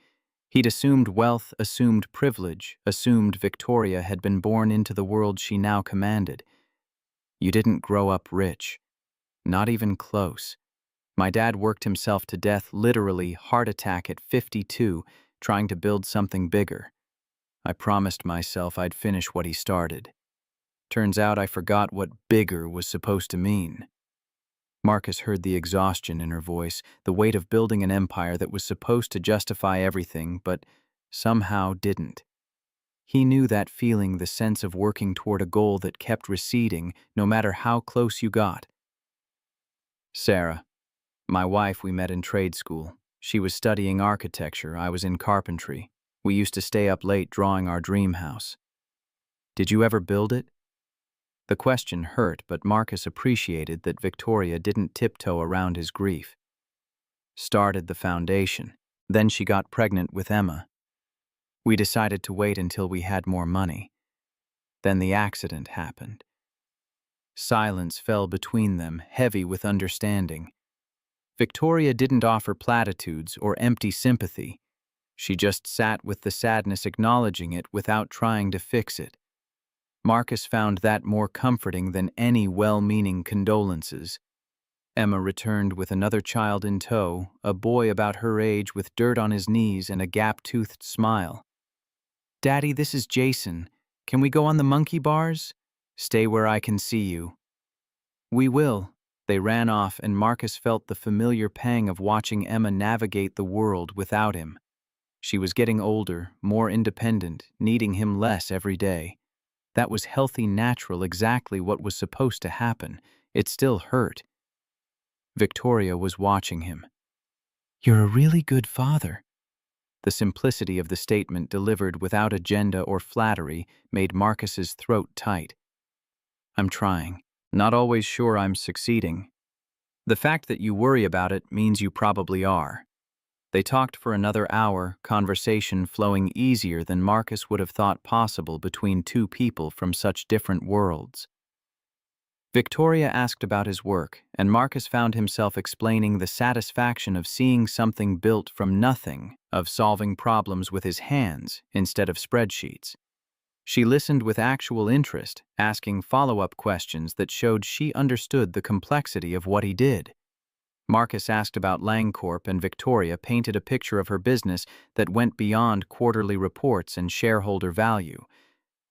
He'd assumed wealth, assumed privilege, assumed Victoria had been born into the world she now commanded. You didn't grow up rich. Not even close. My dad worked himself to death, literally heart attack at 52, trying to build something bigger. I promised myself I'd finish what he started. Turns out I forgot what bigger was supposed to mean. Marcus heard the exhaustion in her voice, the weight of building an empire that was supposed to justify everything, but somehow didn't. He knew that feeling, the sense of working toward a goal that kept receding, no matter how close you got. Sarah, my wife, we met in trade school. She was studying architecture, I was in carpentry. We used to stay up late drawing our dream house. Did you ever build it? The question hurt, but Marcus appreciated that Victoria didn't tiptoe around his grief. Started the foundation. Then she got pregnant with Emma. We decided to wait until we had more money. Then the accident happened. Silence fell between them, heavy with understanding. Victoria didn't offer platitudes or empty sympathy. She just sat with the sadness, acknowledging it without trying to fix it. Marcus found that more comforting than any well-meaning condolences. Emma returned with another child in tow, a boy about her age with dirt on his knees and a gap-toothed smile. "Daddy, this is Jason. Can we go on the monkey bars?" "Stay where I can see you." "We will." They ran off, and Marcus felt the familiar pang of watching Emma navigate the world without him. She was getting older, more independent, needing him less every day. That was healthy, natural, exactly what was supposed to happen. It still hurt. Victoria was watching him. "You're a really good father." The simplicity of the statement, delivered without agenda or flattery, made Marcus's throat tight. "I'm trying. Not always sure I'm succeeding." "The fact that you worry about it means you probably are." They talked for another hour, conversation flowing easier than Marcus would have thought possible between two people from such different worlds. Victoria asked about his work, and Marcus found himself explaining the satisfaction of seeing something built from nothing, of solving problems with his hands instead of spreadsheets. She listened with actual interest, asking follow-up questions that showed she understood the complexity of what he did. Marcus asked about LangCorp, and Victoria painted a picture of her business that went beyond quarterly reports and shareholder value.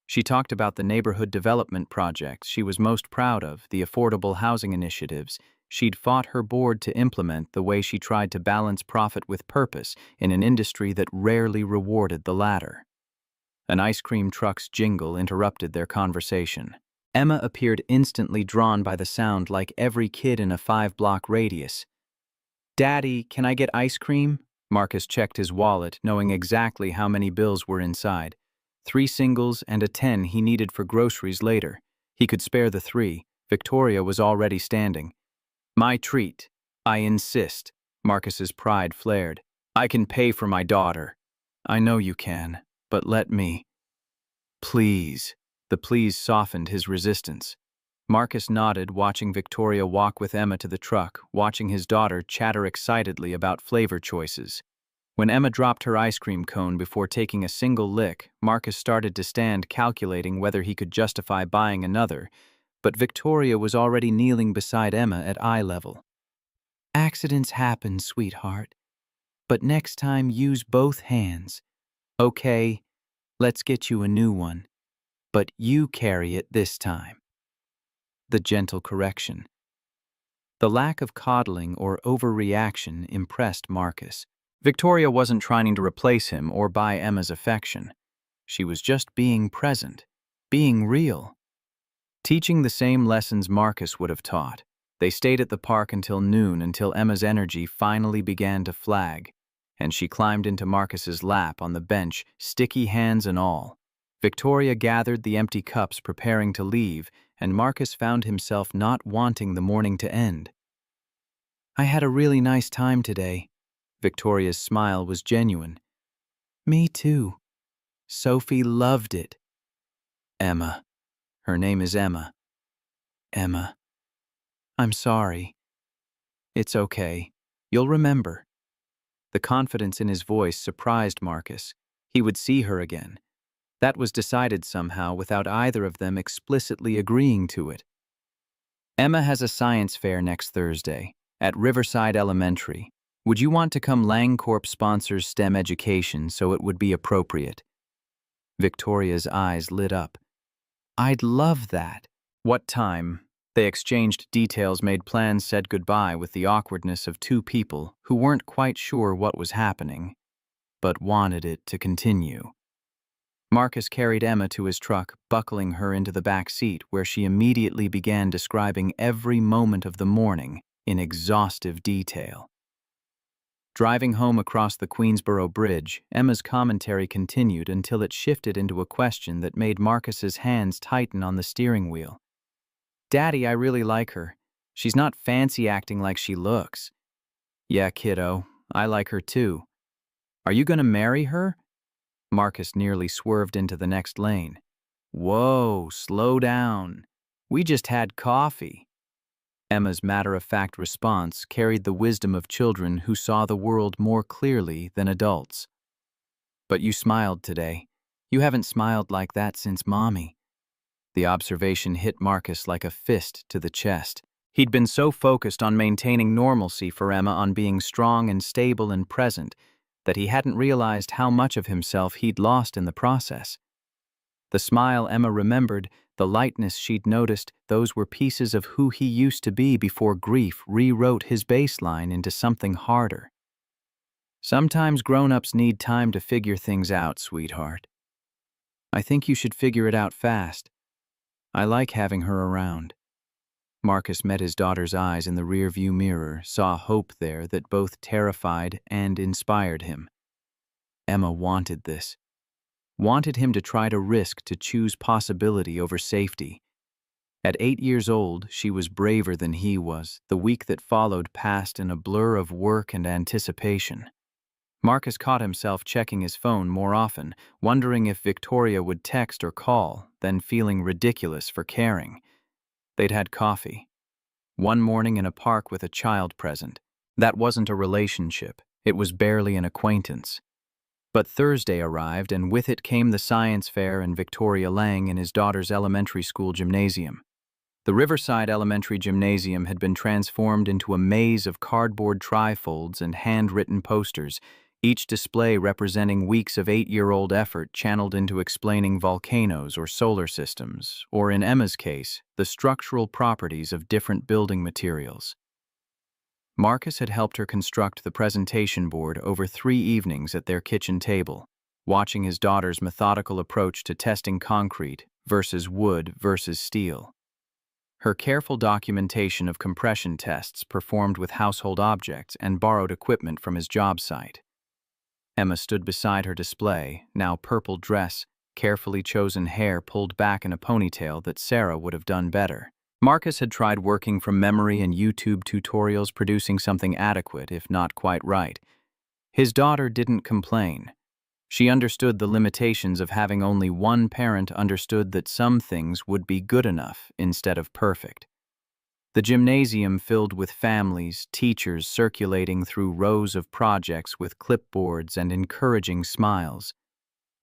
She talked about the neighborhood development projects she was most proud of, the affordable housing initiatives she'd fought her board to implement, the way she tried to balance profit with purpose in an industry that rarely rewarded the latter. An ice cream truck's jingle interrupted their conversation. Emma appeared instantly drawn by the sound, like every kid in a 5-block radius. "Daddy, can I get ice cream?" Marcus checked his wallet, knowing exactly how many bills were inside. 3 singles and a 10 he needed for groceries later. He could spare the 3. Victoria was already standing. "My treat. I insist." Marcus's pride flared. "I can pay for my daughter." "I know you can, but let me." "Please." The please softened his resistance. Marcus nodded, watching Victoria walk with Emma to the truck, watching his daughter chatter excitedly about flavor choices. When Emma dropped her ice cream cone before taking a single lick, Marcus started to stand, calculating whether he could justify buying another, but Victoria was already kneeling beside Emma at eye level. "Accidents happen, sweetheart. But next time, use both hands. Okay, let's get you a new one. But you carry it this time." The gentle correction. The lack of coddling or overreaction impressed Marcus. Victoria wasn't trying to replace him or buy Emma's affection. She was just being present, being real. Teaching the same lessons Marcus would have taught. They stayed at the park until noon, until Emma's energy finally began to flag. and she climbed into Marcus's lap on the bench, sticky hands and all. Victoria gathered the empty cups preparing to leave, and Marcus found himself not wanting the morning to end. "I had a really nice time today." Victoria's smile was genuine. "Me too. Sophie loved it." "Emma." Her name is Emma. "Emma. I'm sorry." "It's okay. You'll remember." The confidence in his voice surprised Marcus. He would see her again. That was decided somehow without either of them explicitly agreeing to it. "Emma has a science fair next Thursday at Riverside Elementary. Would you want to come? Langcorp sponsors STEM education, so it would be appropriate." Victoria's eyes lit up. "I'd love that." "What time?" They exchanged details, made plans, said goodbye with the awkwardness of two people who weren't quite sure what was happening, but wanted it to continue. Marcus carried Emma to his truck, buckling her into the back seat, where she immediately began describing every moment of the morning in exhaustive detail. Driving home across the Queensboro Bridge, Emma's commentary continued until it shifted into a question that made Marcus's hands tighten on the steering wheel. "Daddy, I really like her. She's not fancy acting like she looks." "Yeah, kiddo, I like her too." "Are you gonna marry her?" Marcus nearly swerved into the next lane. "Whoa, slow down. We just had coffee." Emma's matter-of-fact response carried the wisdom of children who saw the world more clearly than adults. "But you smiled today. You haven't smiled like that since Mommy." The observation hit Marcus like a fist to the chest. He'd been so focused on maintaining normalcy for Emma, on being strong and stable and present, that he hadn't realized how much of himself he'd lost in the process. The smile Emma remembered, the lightness she'd noticed, those were pieces of who he used to be before grief rewrote his baseline into something harder. "Sometimes grown-ups need time to figure things out, sweetheart. I think you should figure it out fast. I like having her around." Marcus met his daughter's eyes in the rearview mirror, saw hope there that both terrified and inspired him. Emma wanted this. Wanted him to try to risk, to choose possibility over safety. At 8 years old, she was braver than he was. The week that followed passed in a blur of work and anticipation. Marcus caught himself checking his phone more often, wondering if Victoria would text or call, then feeling ridiculous for caring. They'd had coffee. One morning in a park with a child present. That wasn't a relationship. It was barely an acquaintance. But Thursday arrived, and with it came the science fair and Victoria Lang in his daughter's elementary school gymnasium. The Riverside Elementary Gymnasium had been transformed into a maze of cardboard trifolds and handwritten posters, each display representing weeks of 8-year-old effort channeled into explaining volcanoes or solar systems, or in Emma's case, the structural properties of different building materials. Marcus had helped her construct the presentation board over 3 evenings at their kitchen table, watching his daughter's methodical approach to testing concrete versus wood versus steel. Her careful documentation of compression tests performed with household objects and borrowed equipment from his job site. Emma stood beside her display, now purple dress, carefully chosen hair pulled back in a ponytail that Sarah would have done better. Marcus had tried working from memory and YouTube tutorials, producing something adequate, if not quite right. His daughter didn't complain. She understood the limitations of having only one parent, understood that some things would be good enough instead of perfect. The gymnasium filled with families, teachers circulating through rows of projects with clipboards and encouraging smiles.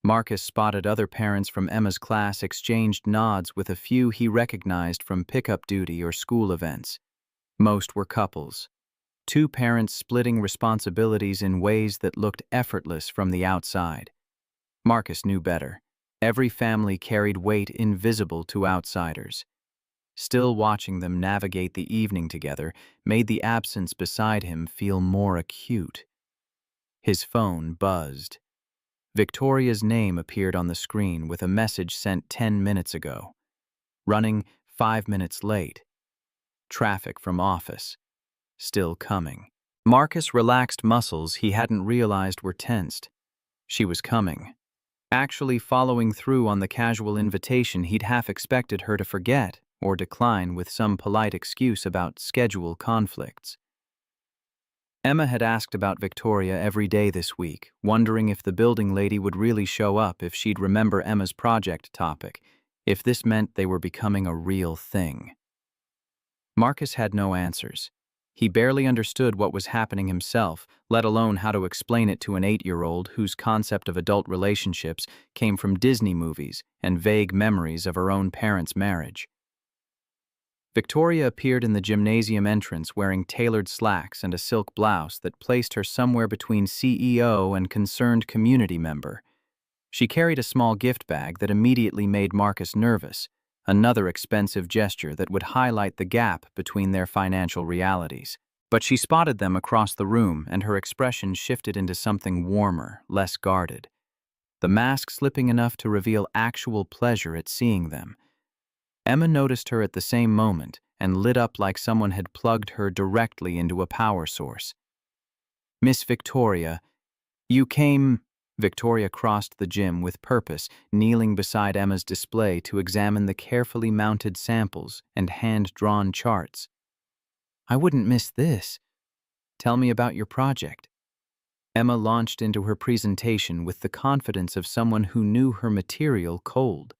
Marcus spotted other parents from Emma's class, exchanged nods with a few he recognized from pickup duty or school events. Most were couples. 2 parents splitting responsibilities in ways that looked effortless from the outside. Marcus knew better. Every family carried weight invisible to outsiders. Still, watching them navigate the evening together made the absence beside him feel more acute. His phone buzzed. Victoria's name appeared on the screen with a message sent 10 minutes ago. Running 5 minutes late. Traffic from office. Still coming. Marcus relaxed muscles he hadn't realized were tensed. She was coming. Actually following through on the casual invitation he'd half expected her to forget or decline with some polite excuse about schedule conflicts. Emma had asked about Victoria every day this week, wondering if the building lady would really show up, if she'd remember Emma's project topic, if this meant they were becoming a real thing. Marcus had no answers. He barely understood what was happening himself, let alone how to explain it to an 8-year-old whose concept of adult relationships came from Disney movies and vague memories of her own parents' marriage. Victoria appeared in the gymnasium entrance wearing tailored slacks and a silk blouse that placed her somewhere between CEO and concerned community member. She carried a small gift bag that immediately made Marcus nervous, another expensive gesture that would highlight the gap between their financial realities. But she spotted them across the room, and her expression shifted into something warmer, less guarded. The mask slipping enough to reveal actual pleasure at seeing them. Emma noticed her at the same moment and lit up like someone had plugged her directly into a power source. "Miss Victoria, you came—" Victoria crossed the gym with purpose, kneeling beside Emma's display to examine the carefully mounted samples and hand-drawn charts. "I wouldn't miss this. Tell me about your project." Emma launched into her presentation with the confidence of someone who knew her material cold.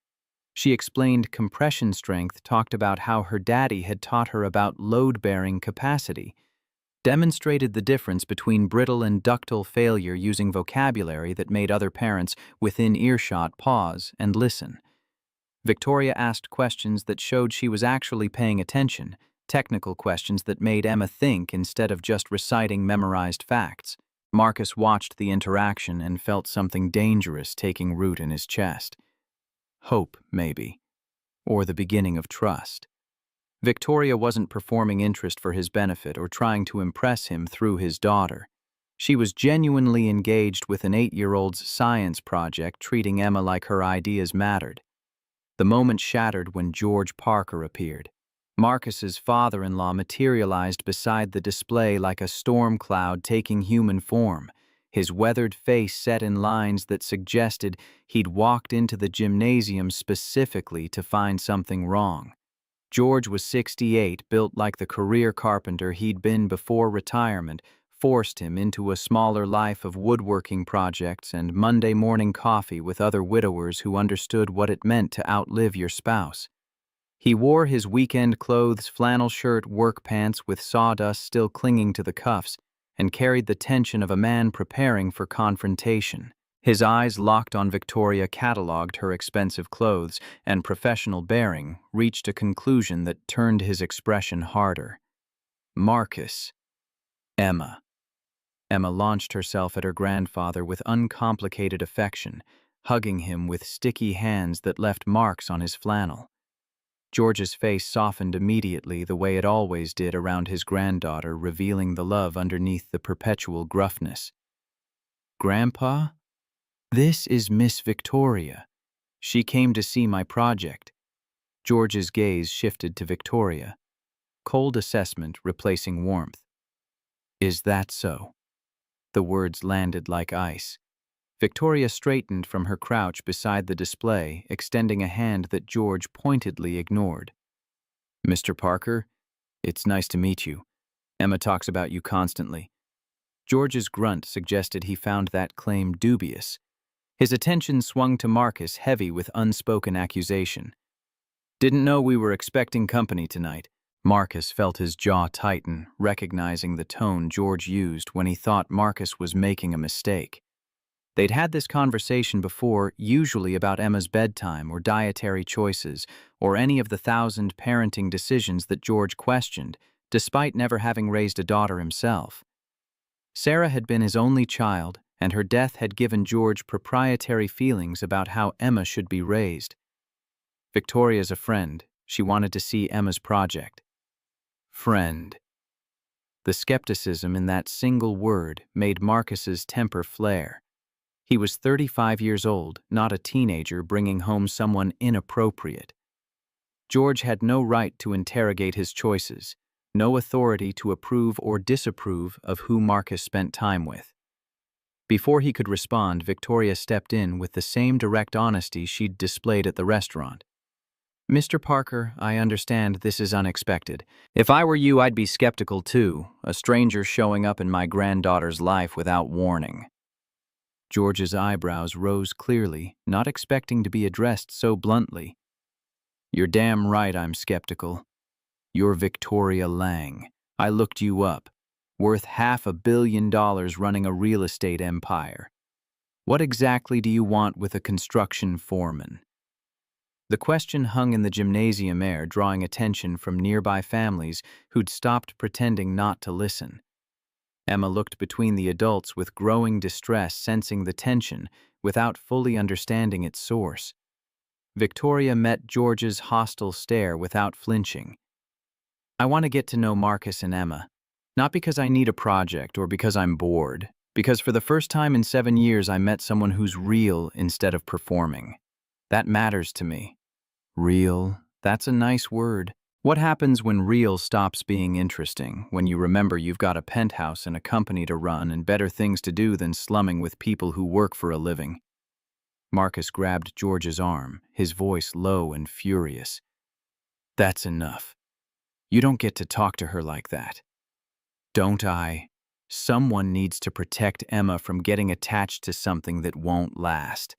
She explained compression strength, talked about how her daddy had taught her about load-bearing capacity, demonstrated the difference between brittle and ductile failure using vocabulary that made other parents within earshot pause and listen. Victoria asked questions that showed she was actually paying attention, technical questions that made Emma think instead of just reciting memorized facts. Marcus watched the interaction and felt something dangerous taking root in his chest. Hope, maybe. Or the beginning of trust. Victoria wasn't performing interest for his benefit or trying to impress him through his daughter. She was genuinely engaged with an 8-year-old's science project, treating Emma like her ideas mattered. The moment shattered when George Parker appeared. Marcus's father-in-law materialized beside the display like a storm cloud taking human form, his weathered face set in lines that suggested he'd walked into the gymnasium specifically to find something wrong. George was 68, built like the career carpenter he'd been before retirement, forced him into a smaller life of woodworking projects and Monday morning coffee with other widowers who understood what it meant to outlive your spouse. He wore his weekend clothes, flannel shirt, work pants with sawdust still clinging to the cuffs, and carried the tension of a man preparing for confrontation. His eyes, locked on Victoria, cataloged her expensive clothes, and professional bearing, reached a conclusion that turned his expression harder. Marcus. Emma. Emma launched herself at her grandfather with uncomplicated affection, hugging him with sticky hands that left marks on his flannel. George's face softened immediately, the way it always did around his granddaughter, revealing the love underneath the perpetual gruffness. "Grandpa? This is Miss Victoria. She came to see my project." George's gaze shifted to Victoria. Cold assessment replacing warmth. "Is that so?" The words landed like ice. Victoria straightened from her crouch beside the display, extending a hand that George pointedly ignored. "Mr. Parker, it's nice to meet you. Emma talks about you constantly." George's grunt suggested he found that claim dubious. His attention swung to Marcus, heavy with unspoken accusation. "Didn't know we were expecting company tonight." Marcus felt his jaw tighten, recognizing the tone George used when he thought Marcus was making a mistake. They'd had this conversation before, usually about Emma's bedtime or dietary choices, or any of the 1,000 parenting decisions that George questioned, despite never having raised a daughter himself. Sarah had been his only child, and her death had given George proprietary feelings about how Emma should be raised. Victoria's a friend. She wanted to see Emma's project. Friend. The skepticism in that single word made Marcus's temper flare. He was 35 years old, not a teenager bringing home someone inappropriate. George had no right to interrogate his choices, no authority to approve or disapprove of who Marcus spent time with. Before he could respond, Victoria stepped in with the same direct honesty she'd displayed at the restaurant. "Mr. Parker, I understand this is unexpected. If I were you, I'd be skeptical too, a stranger showing up in my granddaughter's life without warning." George's eyebrows rose clearly, not expecting to be addressed so bluntly. "You're damn right I'm skeptical. You're Victoria Lang. I looked you up. Worth $500 million running a real estate empire. What exactly do you want with a construction foreman?" The question hung in the gymnasium air, drawing attention from nearby families who'd stopped pretending not to listen. Emma looked between the adults with growing distress, sensing the tension without fully understanding its source. Victoria met George's hostile stare without flinching. "I want to get to know Marcus and Emma. Not because I need a project or because I'm bored, because for the first time in 7 years I met someone who's real instead of performing. That matters to me." Real, that's a nice word. What happens when real stops being interesting, when you remember you've got a penthouse and a company to run and better things to do than slumming with people who work for a living? Marcus grabbed George's arm, his voice low and furious. "That's enough. You don't get to talk to her like that." "Don't I? Someone needs to protect Emma from getting attached to something that won't last."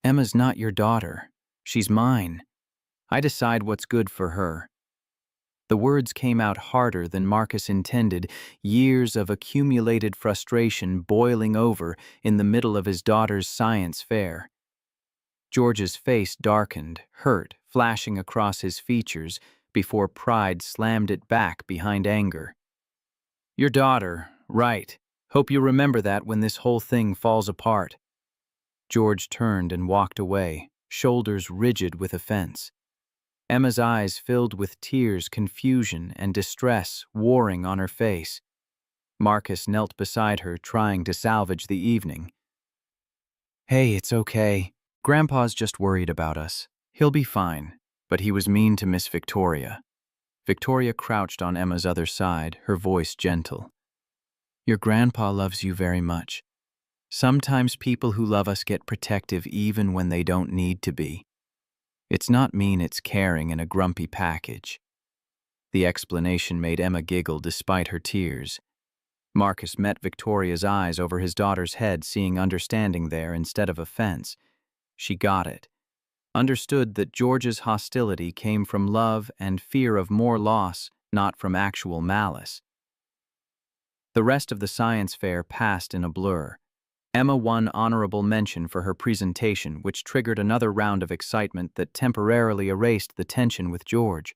"Emma's not your daughter. She's mine. I decide what's good for her." The words came out harder than Marcus intended, years of accumulated frustration boiling over in the middle of his daughter's science fair. George's face darkened, hurt flashing across his features before pride slammed it back behind anger. "Your daughter, right. Hope you remember that when this whole thing falls apart." George turned and walked away, shoulders rigid with offense. Emma's eyes filled with tears, confusion, and distress warring on her face. Marcus knelt beside her, trying to salvage the evening. "Hey, it's okay. Grandpa's just worried about us. He'll be fine." But he was mean to Miss Victoria. Victoria crouched on Emma's other side, her voice gentle. "Your grandpa loves you very much. Sometimes people who love us get protective even when they don't need to be. It's not mean, it's caring in a grumpy package." The explanation made Emma giggle despite her tears. Marcus met Victoria's eyes over his daughter's head, seeing understanding there instead of offense. She got it. Understood that George's hostility came from love and fear of more loss, not from actual malice. The rest of the science fair passed in a blur. Emma won honorable mention for her presentation, which triggered another round of excitement that temporarily erased the tension with George.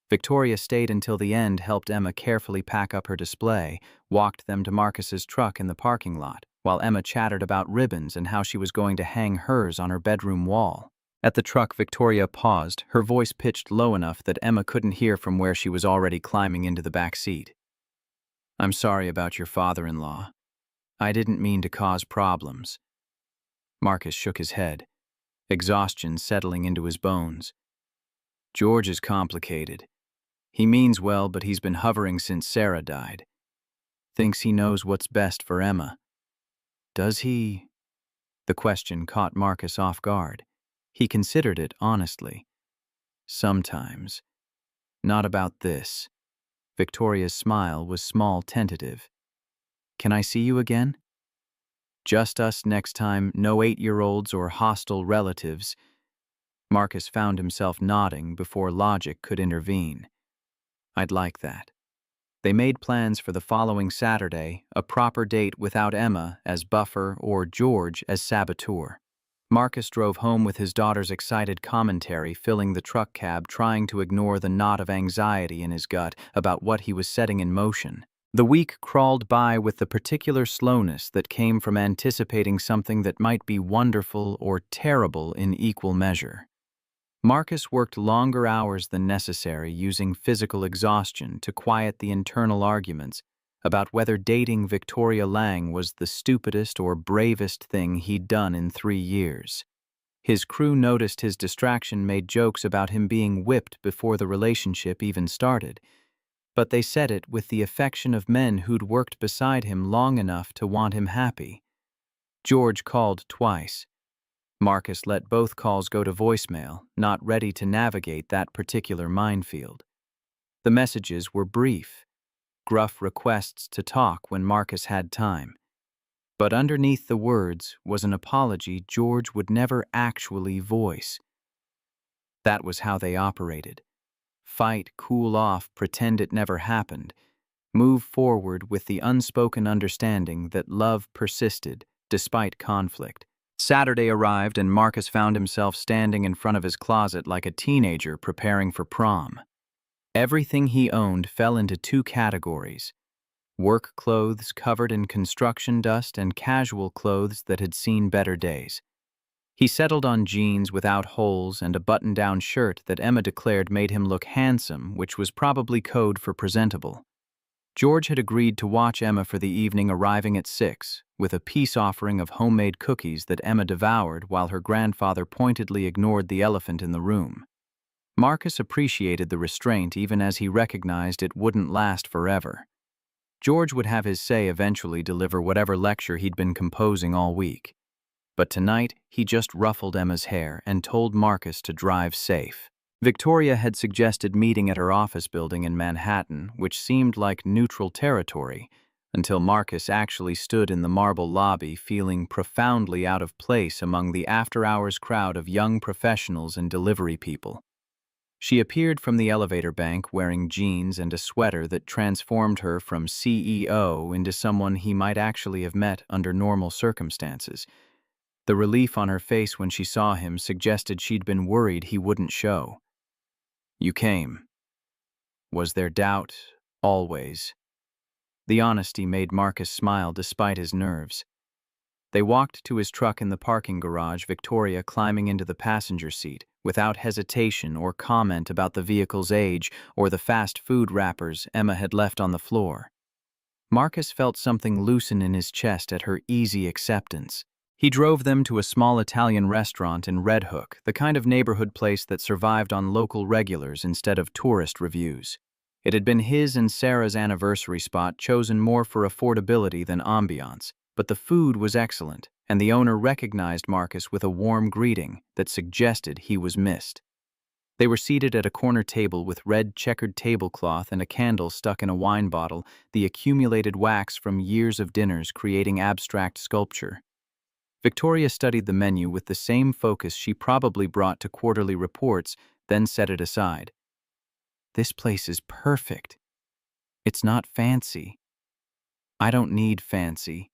Victoria stayed until the end, helped Emma carefully pack up her display, walked them to Marcus's truck in the parking lot, while Emma chattered about ribbons and how she was going to hang hers on her bedroom wall. At the truck, Victoria paused, her voice pitched low enough that Emma couldn't hear from where she was already climbing into the back seat. "I'm sorry about your father-in-law. I didn't mean to cause problems." Marcus shook his head, exhaustion settling into his bones. "George is complicated. He means well, but he's been hovering since Sarah died. Thinks he knows what's best for Emma." "Does he?" The question caught Marcus off guard. He considered it honestly. "Sometimes. Not about this." Victoria's smile was small, tentative. "Can I see you again?" "Just us next time, no 8-year-olds or hostile relatives." Marcus found himself nodding before logic could intervene. "I'd like that." They made plans for the following Saturday, a proper date without Emma as buffer or George as saboteur. Marcus drove home with his daughter's excited commentary filling the truck cab, trying to ignore the knot of anxiety in his gut about what he was setting in motion. The week crawled by with the particular slowness that came from anticipating something that might be wonderful or terrible in equal measure. Marcus worked longer hours than necessary, using physical exhaustion to quiet the internal arguments about whether dating Victoria Lang was the stupidest or bravest thing he'd done in 3 years. His crew noticed his distraction, made jokes about him being whipped before the relationship even started. but they said it with the affection of men who'd worked beside him long enough to want him happy. George called twice. Marcus let both calls go to voicemail, not ready to navigate that particular minefield. The messages were brief, gruff requests to talk when Marcus had time. But underneath the words was an apology George would never actually voice. That was how they operated. Fight, cool off, pretend it never happened. Move forward with the unspoken understanding that love persisted, despite conflict. Saturday arrived and Marcus found himself standing in front of his closet like a teenager preparing for prom. Everything he owned fell into two categories: work clothes covered in construction dust and casual clothes that had seen better days. He settled on jeans without holes and a button-down shirt that Emma declared made him look handsome, which was probably code for presentable. George had agreed to watch Emma for the evening, arriving at 6, with a peace offering of homemade cookies that Emma devoured while her grandfather pointedly ignored the elephant in the room. Marcus appreciated the restraint even as he recognized it wouldn't last forever. George would have his say eventually, deliver whatever lecture he'd been composing all week. But tonight, he just ruffled Emma's hair and told Marcus to drive safe. Victoria had suggested meeting at her office building in Manhattan, which seemed like neutral territory, until Marcus actually stood in the marble lobby feeling profoundly out of place among the after-hours crowd of young professionals and delivery people. She appeared from the elevator bank wearing jeans and a sweater that transformed her from CEO into someone he might actually have met under normal circumstances. The relief on her face when she saw him suggested she'd been worried he wouldn't show. "You came." Was there doubt? Always. The honesty made Marcus smile despite his nerves. They walked to his truck in the parking garage, Victoria climbing into the passenger seat, without hesitation or comment about the vehicle's age or the fast food wrappers Emma had left on the floor. Marcus felt something loosen in his chest at her easy acceptance. He drove them to a small Italian restaurant in Red Hook, the kind of neighborhood place that survived on local regulars instead of tourist reviews. It had been his and Sarah's anniversary spot, chosen more for affordability than ambiance, but the food was excellent, and the owner recognized Marcus with a warm greeting that suggested he was missed. They were seated at a corner table with red checkered tablecloth and a candle stuck in a wine bottle, the accumulated wax from years of dinners creating abstract sculpture. Victoria studied the menu with the same focus she probably brought to quarterly reports, then set it aside. "This place is perfect. It's not fancy. I don't need fancy.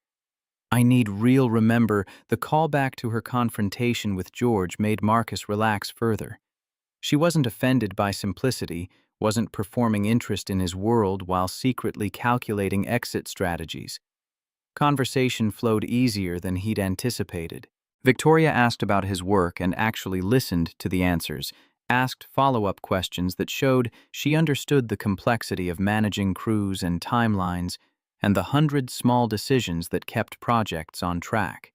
I need real." Remember, the callback to her confrontation with George made Marcus relax further. She wasn't offended by simplicity, wasn't performing interest in his world while secretly calculating exit strategies. Conversation flowed easier than he'd anticipated. Victoria asked about his work and actually listened to the answers, asked follow-up questions that showed she understood the complexity of managing crews and timelines and the 100 small decisions that kept projects on track.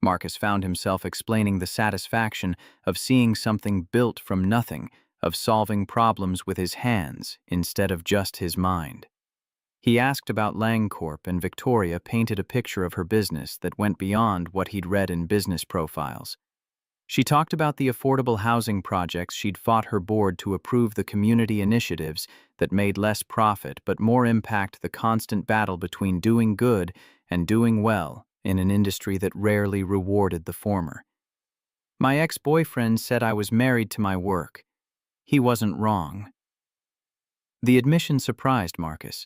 Marcus found himself explaining the satisfaction of seeing something built from nothing, of solving problems with his hands instead of just his mind. He asked about LangCorp, and Victoria painted a picture of her business that went beyond what he'd read in business profiles. She talked about the affordable housing projects she'd fought her board to approve, the community initiatives that made less profit but more impact, the constant battle between doing good and doing well in an industry that rarely rewarded the former. "My ex-boyfriend said I was married to my work. He wasn't wrong." The admission surprised Marcus.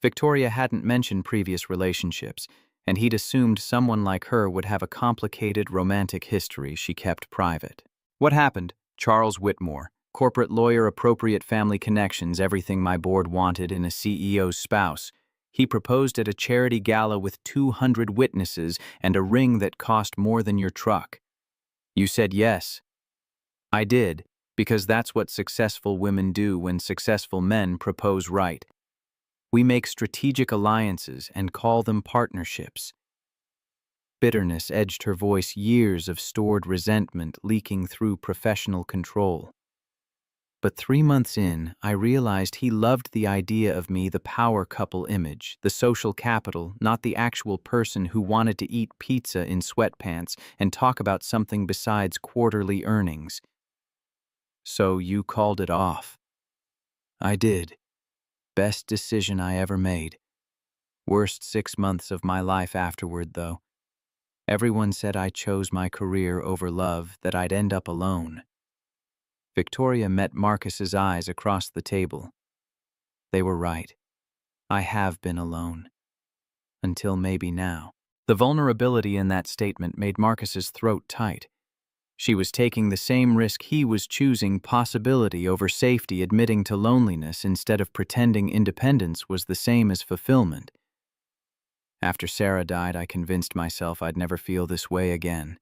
Victoria hadn't mentioned previous relationships, and he'd assumed someone like her would have a complicated romantic history she kept private. "What happened?" "Charles Whitmore, corporate lawyer, appropriate family connections, everything my board wanted in a CEO's spouse. He proposed at a charity gala with 200 witnesses and a ring that cost more than your truck. You said yes." "I did, because that's what successful women do when successful men propose right. We make strategic alliances and call them partnerships." Bitterness edged her voice, years of stored resentment leaking through professional control. But 3 months in, I realized he loved the idea of me, the power couple image, the social capital, not the actual person who wanted to eat pizza in sweatpants and talk about something besides quarterly earnings. So you called it off. I did. Best decision I ever made. Worst 6 months of my life afterward, though. Everyone said I chose my career over love, that I'd end up alone. Victoria met Marcus's eyes across the table. They were right. I have been alone. Until maybe now. The vulnerability in that statement made Marcus's throat tight. She was taking the same risk he was, choosing possibility over safety, admitting to loneliness instead of pretending independence was the same as fulfillment. After Sarah died, I convinced myself I'd never feel this way again.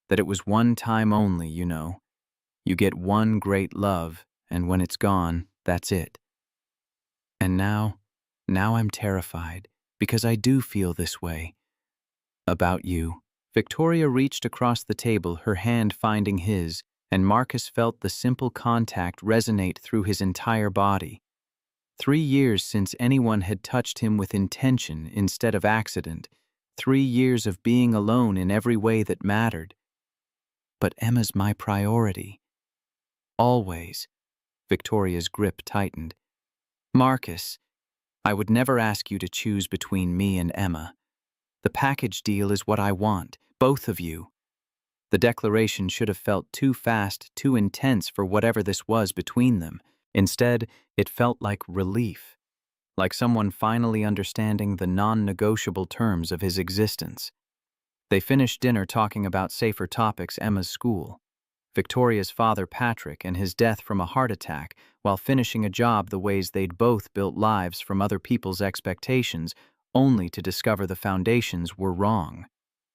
That it was one time only, you know. You get one great love, and when it's gone, that's it. And now I'm terrified, because I do feel this way. About you. Victoria reached across the table, her hand finding his, and Marcus felt the simple contact resonate through his entire body. 3 years since anyone had touched him with intention instead of accident. 3 years of being alone in every way that mattered. But Emma's my priority. Always. Victoria's grip tightened. Marcus, I would never ask you to choose between me and Emma. The package deal is what I want, both of you. The declaration should have felt too fast, too intense for whatever this was between them. Instead, it felt like relief, like someone finally understanding the non-negotiable terms of his existence. They finished dinner talking about safer topics: Emma's school, Victoria's father Patrick and his death from a heart attack, while finishing a job, the ways they'd both built lives from other people's expectations, only to discover the foundations were wrong.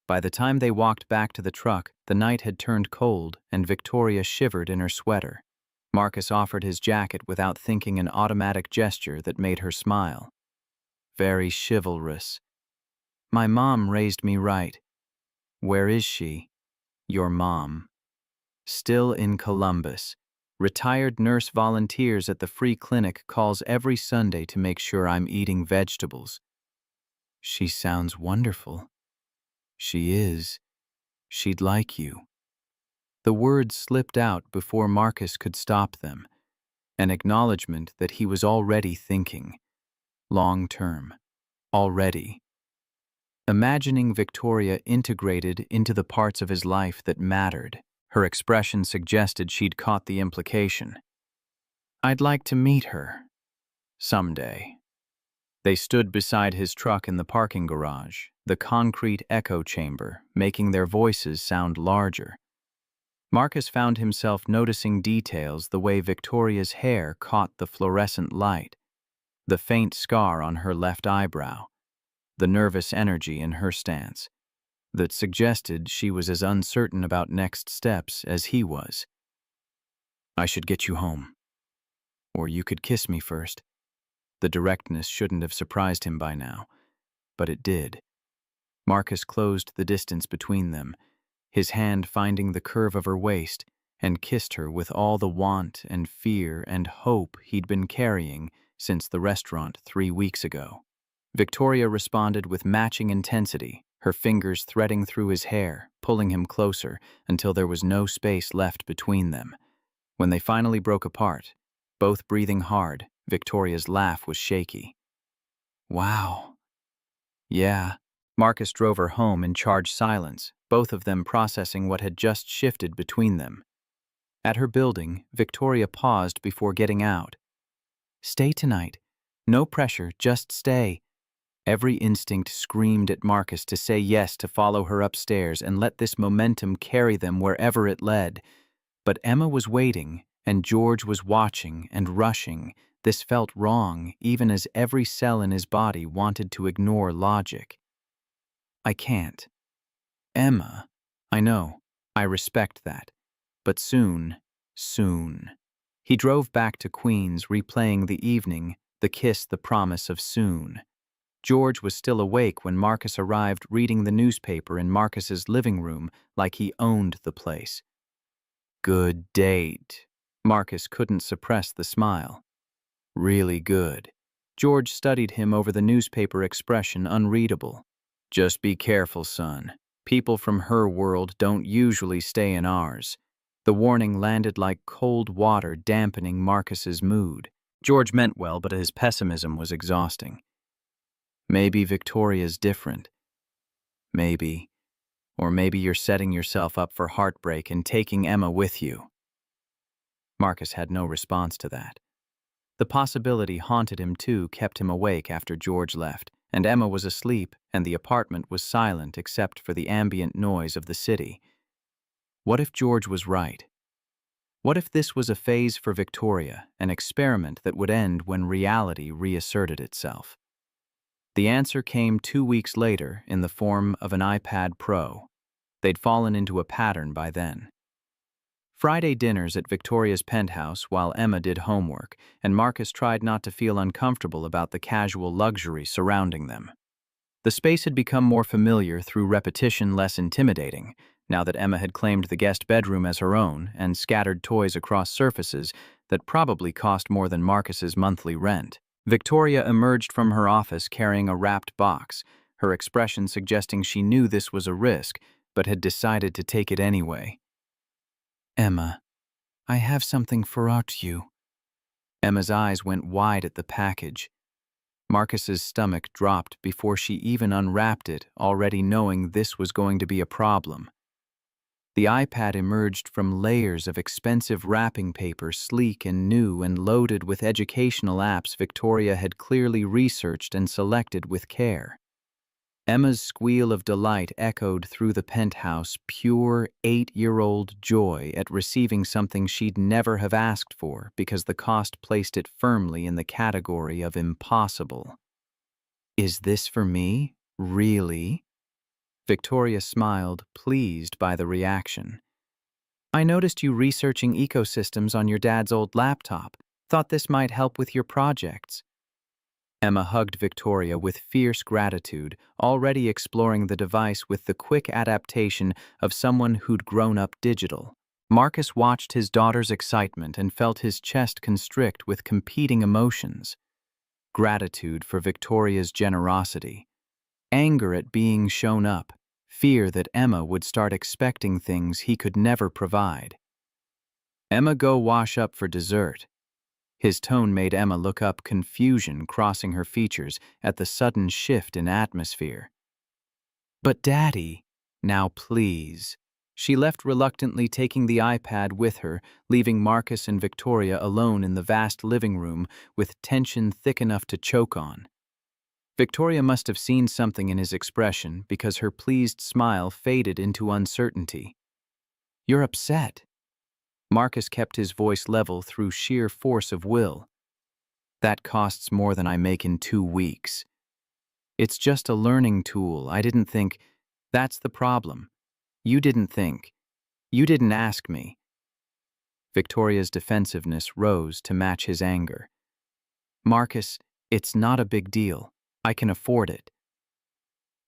By the time they walked back to the truck, the night had turned cold and Victoria shivered in her sweater. Marcus offered his jacket without thinking, an automatic gesture that made her smile. Very chivalrous. My mom raised me right. Where is she? Your mom. Still in Columbus. Retired nurse, volunteers at the free clinic, calls every Sunday to make sure I'm eating vegetables. She sounds wonderful. She is. She'd like you. The words slipped out before Marcus could stop them, an acknowledgement that he was already thinking. Long term. Already. Imagining Victoria integrated into the parts of his life that mattered. Her expression suggested she'd caught the implication. I'd like to meet her. Someday. They stood beside his truck in the parking garage, the concrete echo chamber, making their voices sound larger. Marcus found himself noticing details: the way Victoria's hair caught the fluorescent light, the faint scar on her left eyebrow, the nervous energy in her stance that suggested she was as uncertain about next steps as he was. I should get you home. Or you could kiss me first. The directness shouldn't have surprised him by now, but it did. Marcus closed the distance between them, his hand finding the curve of her waist, and kissed her with all the want and fear and hope he'd been carrying since the restaurant 3 weeks ago. Victoria responded with matching intensity, her fingers threading through his hair, pulling him closer until there was no space left between them. When they finally broke apart, both breathing hard, Victoria's laugh was shaky. Wow. Yeah. Marcus drove her home in charged silence, both of them processing what had just shifted between them. At her building, Victoria paused before getting out. Stay tonight. No pressure, just stay. Every instinct screamed at Marcus to say yes, to follow her upstairs and let this momentum carry them wherever it led. But Emma was waiting, and George was watching and rushing. This felt wrong, even as every cell in his body wanted to ignore logic. I can't. Emma, I know, I respect that. But soon. He drove back to Queens, replaying the evening, the kiss, the promise of soon. George was still awake when Marcus arrived, reading the newspaper in Marcus's living room like he owned the place. Good date. Marcus couldn't suppress the smile. Really good. George studied him over the newspaper expression unreadable. Just be careful, son. People from her world don't usually stay in ours. The warning landed like cold water, dampening Marcus's mood. George meant well, but his pessimism was exhausting. Maybe Victoria's different. Maybe. Or maybe you're setting yourself up for heartbreak and taking Emma with you. Marcus had no response to that. The possibility haunted him too, kept him awake after George left, and Emma was asleep, and the apartment was silent except for the ambient noise of the city. What if George was right? What if this was a phase for Victoria, an experiment that would end when reality reasserted itself? The answer came 2 weeks later in the form of an iPad Pro. They'd fallen into a pattern by then. Friday dinners at Victoria's penthouse while Emma did homework, and Marcus tried not to feel uncomfortable about the casual luxury surrounding them. The space had become more familiar through repetition, less intimidating, now that Emma had claimed the guest bedroom as her own and scattered toys across surfaces that probably cost more than Marcus's monthly rent. Victoria emerged from her office carrying a wrapped box, her expression suggesting she knew this was a risk, but had decided to take it anyway. Emma, I have something for you. Emma's eyes went wide at the package. Marcus's stomach dropped before she even unwrapped it, already knowing this was going to be a problem. The iPad emerged from layers of expensive wrapping paper, sleek and new and loaded with educational apps Victoria had clearly researched and selected with care. Emma's squeal of delight echoed through the penthouse, pure 8-year-old joy at receiving something she'd never have asked for because the cost placed it firmly in the category of impossible. Is this for me? Really? Victoria smiled, pleased by the reaction. I noticed you researching ecosystems on your dad's old laptop. Thought this might help with your projects. Emma hugged Victoria with fierce gratitude, already exploring the device with the quick adaptation of someone who'd grown up digital. Marcus watched his daughter's excitement and felt his chest constrict with competing emotions. Gratitude for Victoria's generosity, anger at being shown up, fear that Emma would start expecting things he could never provide. Emma, go wash up for dessert. His tone made Emma look up, confusion crossing her features at the sudden shift in atmosphere. But Daddy, now please. She left reluctantly, taking the iPad with her, leaving Marcus and Victoria alone in the vast living room with tension thick enough to choke on. Victoria must have seen something in his expression because her pleased smile faded into uncertainty. You're upset. Marcus kept his voice level through sheer force of will. That costs more than I make in 2 weeks. It's just a learning tool. I didn't think. That's the problem. You didn't think. You didn't ask me. Victoria's defensiveness rose to match his anger. Marcus, it's not a big deal. I can afford it.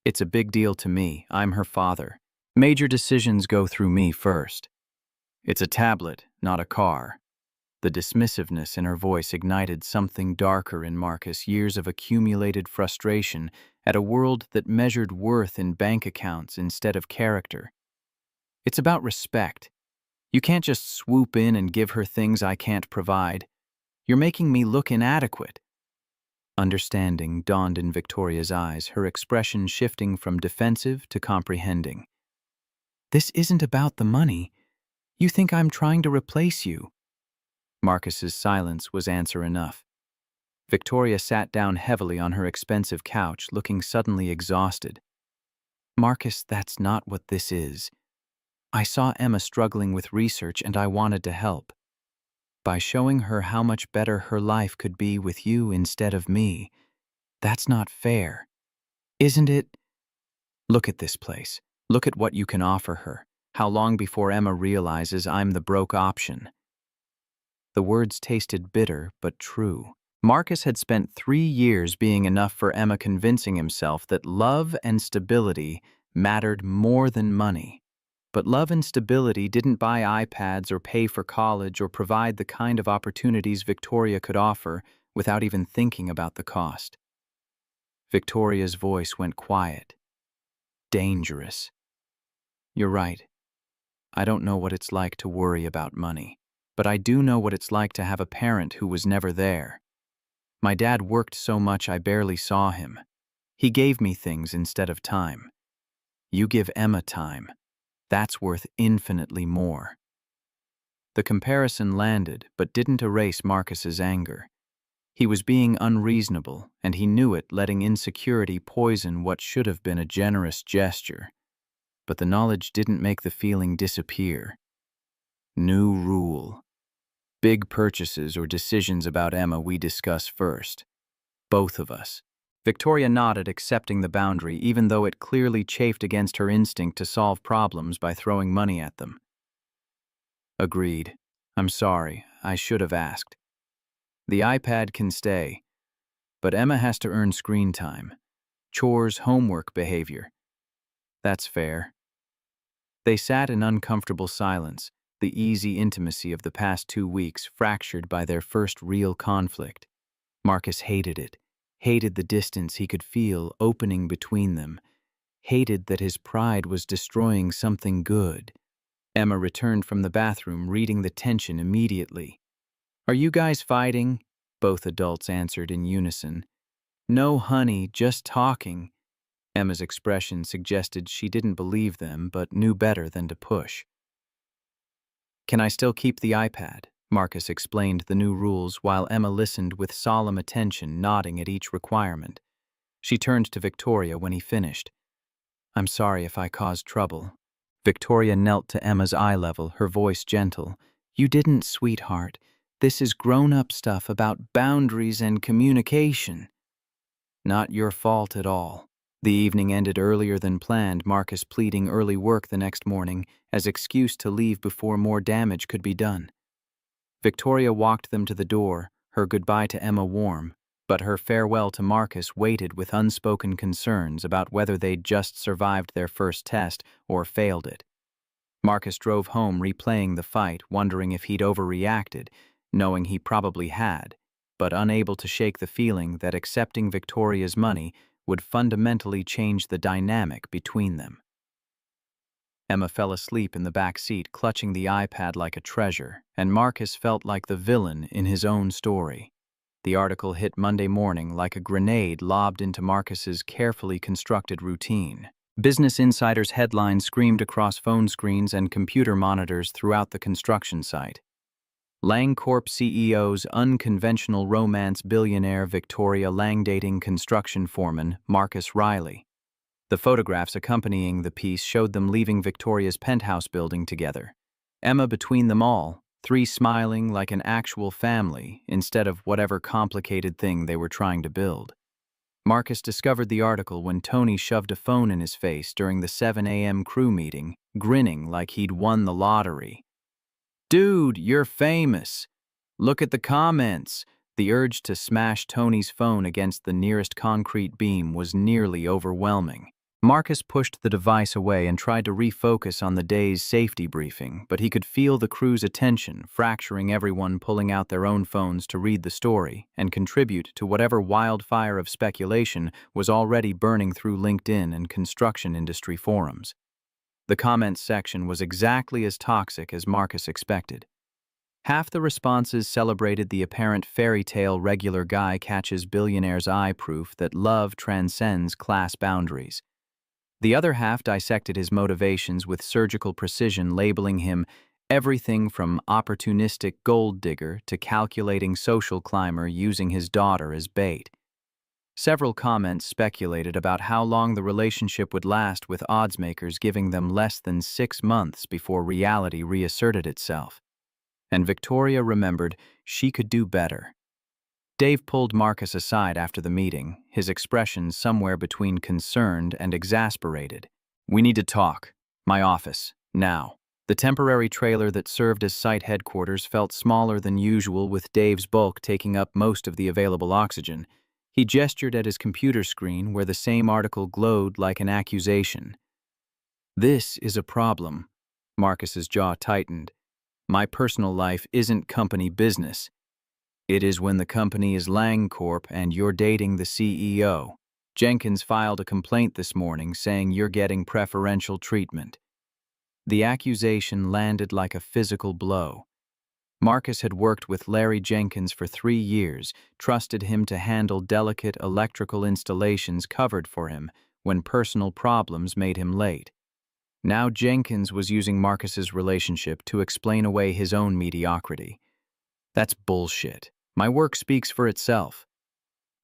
It's a big deal to me. I'm her father. Major decisions go through me first. It's a tablet, not a car. The dismissiveness in her voice ignited something darker in Marcus, years of accumulated frustration at a world that measured worth in bank accounts instead of character. It's about respect. You can't just swoop in and give her things I can't provide. You're making me look inadequate. Understanding dawned in Victoria's eyes, her expression shifting from defensive to comprehending. This isn't about the money. You think I'm trying to replace you. Marcus's silence was answer enough. Victoria sat down heavily on her expensive couch, looking suddenly exhausted. Marcus, that's not what this is. I saw Emma struggling with research and I wanted to help. By showing her how much better her life could be with you instead of me. That's not fair. Isn't it? Look at this place. Look at what you can offer her. How long before Emma realizes I'm the broke option? The words tasted bitter but true. Marcus had spent 3 years being enough for Emma, convincing himself that love and stability mattered more than money. But love and stability didn't buy iPads or pay for college or provide the kind of opportunities Victoria could offer without even thinking about the cost. Victoria's voice went quiet. Dangerous. You're right. I don't know what it's like to worry about money, but I do know what it's like to have a parent who was never there. My dad worked so much I barely saw him. He gave me things instead of time. You give Emma time. That's worth infinitely more. The comparison landed, but didn't erase Marcus's anger. He was being unreasonable, and he knew it, letting insecurity poison what should have been a generous gesture. But the knowledge didn't make the feeling disappear. New rule. Big purchases or decisions about Emma we discuss first. Both of us. Victoria nodded, accepting the boundary, even though it clearly chafed against her instinct to solve problems by throwing money at them. Agreed. I'm sorry, I should have asked. The iPad can stay, but Emma has to earn screen time. Chores, homework, behavior. That's fair. They sat in uncomfortable silence, the easy intimacy of the past 2 weeks fractured by their first real conflict. Marcus hated it, hated the distance he could feel opening between them, hated that his pride was destroying something good. Emma returned from the bathroom, reading the tension immediately. "Are you guys fighting?" Both adults answered in unison. "No, honey, just talking." Emma's expression suggested she didn't believe them, but knew better than to push. "Can I still keep the iPad?" Marcus explained the new rules while Emma listened with solemn attention, nodding at each requirement. She turned to Victoria when he finished. "I'm sorry if I caused trouble." Victoria knelt to Emma's eye level, her voice gentle. "You didn't, sweetheart. This is grown-up stuff about boundaries and communication." "Not your fault at all." The evening ended earlier than planned, Marcus pleading early work the next morning as excuse to leave before more damage could be done. Victoria walked them to the door, her goodbye to Emma warm, but her farewell to Marcus weighted with unspoken concerns about whether they'd just survived their first test or failed it. Marcus drove home replaying the fight, wondering if he'd overreacted, knowing he probably had, but unable to shake the feeling that accepting Victoria's money would fundamentally change the dynamic between them. Emma fell asleep in the back seat, clutching the iPad like a treasure, and Marcus felt like the villain in his own story. The article hit Monday morning like a grenade lobbed into Marcus's carefully constructed routine. Business Insider's headline screamed across phone screens and computer monitors throughout the construction site. Lang Corp CEO's unconventional romance billionaire Victoria Lang dating construction foreman Marcus Riley. The photographs accompanying the piece showed them leaving Victoria's penthouse building together. Emma between them all, 3 smiling like an actual family instead of whatever complicated thing they were trying to build. Marcus discovered the article when Tony shoved a phone in his face during the 7 a.m. crew meeting, grinning like he'd won the lottery. "Dude, you're famous. Look at the comments." The urge to smash Tony's phone against the nearest concrete beam was nearly overwhelming. Marcus pushed the device away and tried to refocus on the day's safety briefing, but he could feel the crew's attention, fracturing everyone pulling out their own phones to read the story and contribute to whatever wildfire of speculation was already burning through LinkedIn and construction industry forums. The comments section was exactly as toxic as Marcus expected. Half the responses celebrated the apparent fairy tale regular guy catches billionaire's eye proof that love transcends class boundaries. The other half dissected his motivations with surgical precision, labeling him everything from opportunistic gold digger to calculating social climber using his daughter as bait. Several comments speculated about how long the relationship would last, with oddsmakers giving them less than 6 months before reality reasserted itself. And Victoria remembered she could do better. Dave pulled Marcus aside after the meeting, his expression somewhere between concerned and exasperated. "We need to talk. My office. Now." The temporary trailer that served as site headquarters felt smaller than usual, with Dave's bulk taking up most of the available oxygen. He gestured at his computer screen where the same article glowed like an accusation. "This is a problem." Marcus's jaw tightened. My personal life isn't company business. It is when the company is Lang Corp and you're dating the CEO. Jenkins filed a complaint this morning saying you're getting preferential treatment. The accusation landed like a physical blow. Marcus had worked with Larry Jenkins for 3 years, trusted him to handle delicate electrical installations covered for him when personal problems made him late. Now Jenkins was using Marcus's relationship to explain away his own mediocrity. That's bullshit. My work speaks for itself.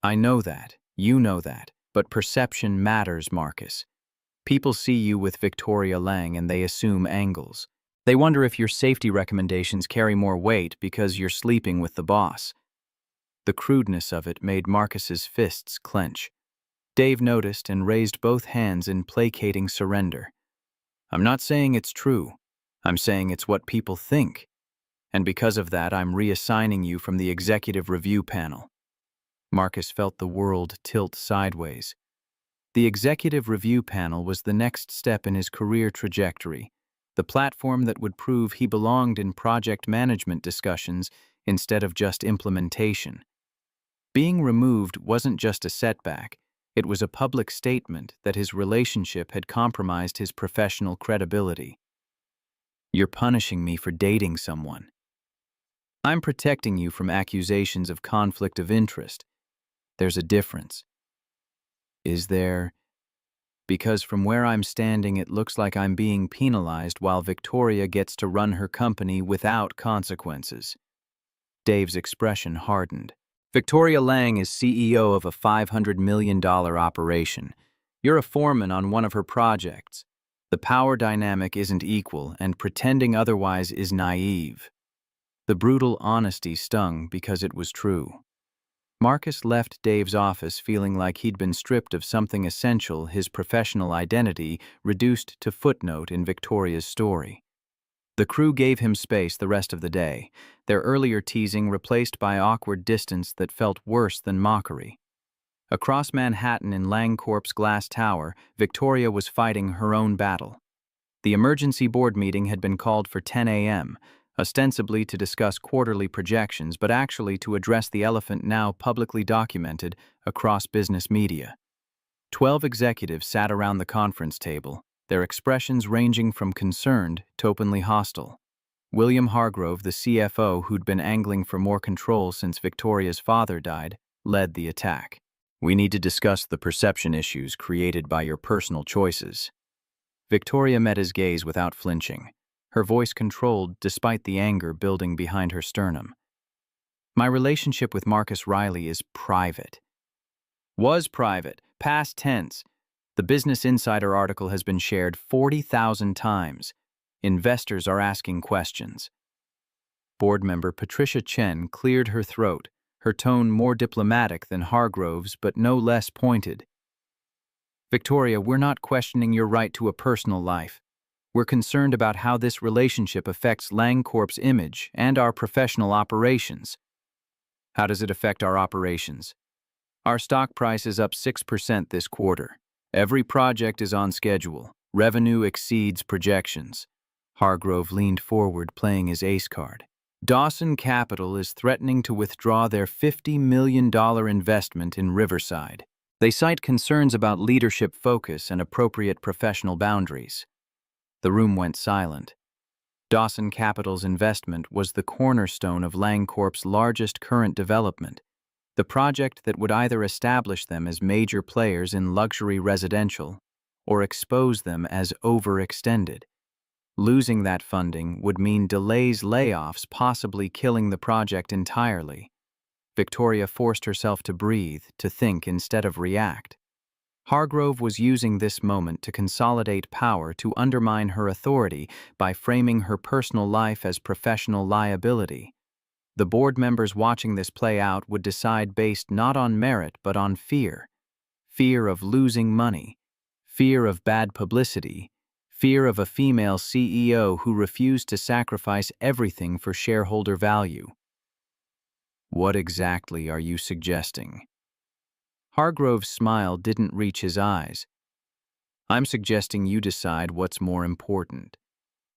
I know that, you know that, but perception matters, Marcus. People see you with Victoria Lang and they assume angles. They wonder if your safety recommendations carry more weight because you're sleeping with the boss. The crudeness of it made Marcus's fists clench. Dave noticed and raised both hands in placating surrender. I'm not saying it's true. I'm saying it's what people think. And because of that, I'm reassigning you from the executive review panel. Marcus felt the world tilt sideways. The executive review panel was the next step in his career trajectory, the platform that would prove he belonged in project management discussions instead of just implementation. Being removed wasn't just a setback, it was a public statement that his relationship had compromised his professional credibility. You're punishing me for dating someone. I'm protecting you from accusations of conflict of interest. There's a difference. Is there? Because from where I'm standing, it looks like I'm being penalized while Victoria gets to run her company without consequences. Dave's expression hardened. Victoria Lang is CEO of a $500 million operation. You're a foreman on one of her projects. The power dynamic isn't equal, and pretending otherwise is naive. The brutal honesty stung because it was true. Marcus left Dave's office feeling like he'd been stripped of something essential, his professional identity reduced to footnote in Victoria's story. The crew gave him space the rest of the day, their earlier teasing replaced by awkward distance that felt worse than mockery. Across Manhattan in Lang Corp's glass tower, Victoria was fighting her own battle. The emergency board meeting had been called for 10 a.m., ostensibly to discuss quarterly projections, but actually to address the elephant now publicly documented across business media. 12 executives sat around the conference table, their expressions ranging from concerned to openly hostile. William Hargrove, the CFO who'd been angling for more control since Victoria's father died, led the attack. We need to discuss the perception issues created by your personal choices. Victoria met his gaze without flinching, her voice controlled despite the anger building behind her sternum. My relationship with Marcus Riley is private. Was private, past tense. The Business Insider article has been shared 40,000 times. Investors are asking questions. Board member Patricia Chen cleared her throat, her tone more diplomatic than Hargrove's but no less pointed. Victoria, we're not questioning your right to a personal life. We're concerned about how this relationship affects Lang Corp's image and our professional operations. How does it affect our operations? Our stock price is up 6% this quarter. Every project is on schedule. Revenue exceeds projections. Hargrove leaned forward, playing his ace card. Dawson Capital is threatening to withdraw their $50 million investment in Riverside. They cite concerns about leadership focus and appropriate professional boundaries. The room went silent. Dawson Capital's investment was the cornerstone of Lang Corp's largest current development, the project that would either establish them as major players in luxury residential or expose them as overextended. Losing that funding would mean delays, layoffs, possibly killing the project entirely. Victoria forced herself to breathe, to think instead of react. Hargrove was using this moment to consolidate power, to undermine her authority by framing her personal life as professional liability. The board members watching this play out would decide based not on merit but on fear. Fear of losing money, fear of bad publicity, fear of a female CEO who refused to sacrifice everything for shareholder value. What exactly are you suggesting? Hargrove's smile didn't reach his eyes. I'm suggesting you decide what's more important.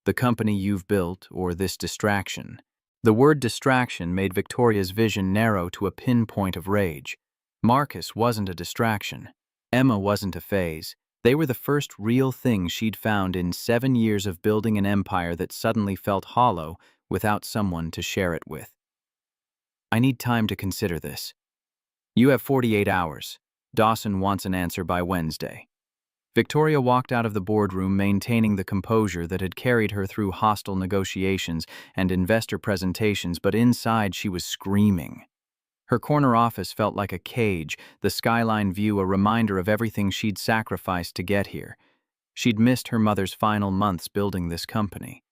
The company you've built, or this distraction. The word distraction made Victoria's vision narrow to a pinpoint of rage. Marcus wasn't a distraction. Emma wasn't a phase. They were the first real thing she'd found in 7 years of building an empire that suddenly felt hollow without someone to share it with. I need time to consider this. You have 48 hours. Dawson wants an answer by Wednesday. Victoria walked out of the boardroom maintaining the composure that had carried her through hostile negotiations and investor presentations, but inside she was screaming. Her corner office felt like a cage, the skyline view a reminder of everything she'd sacrificed to get here. She'd missed her mother's final months building this company.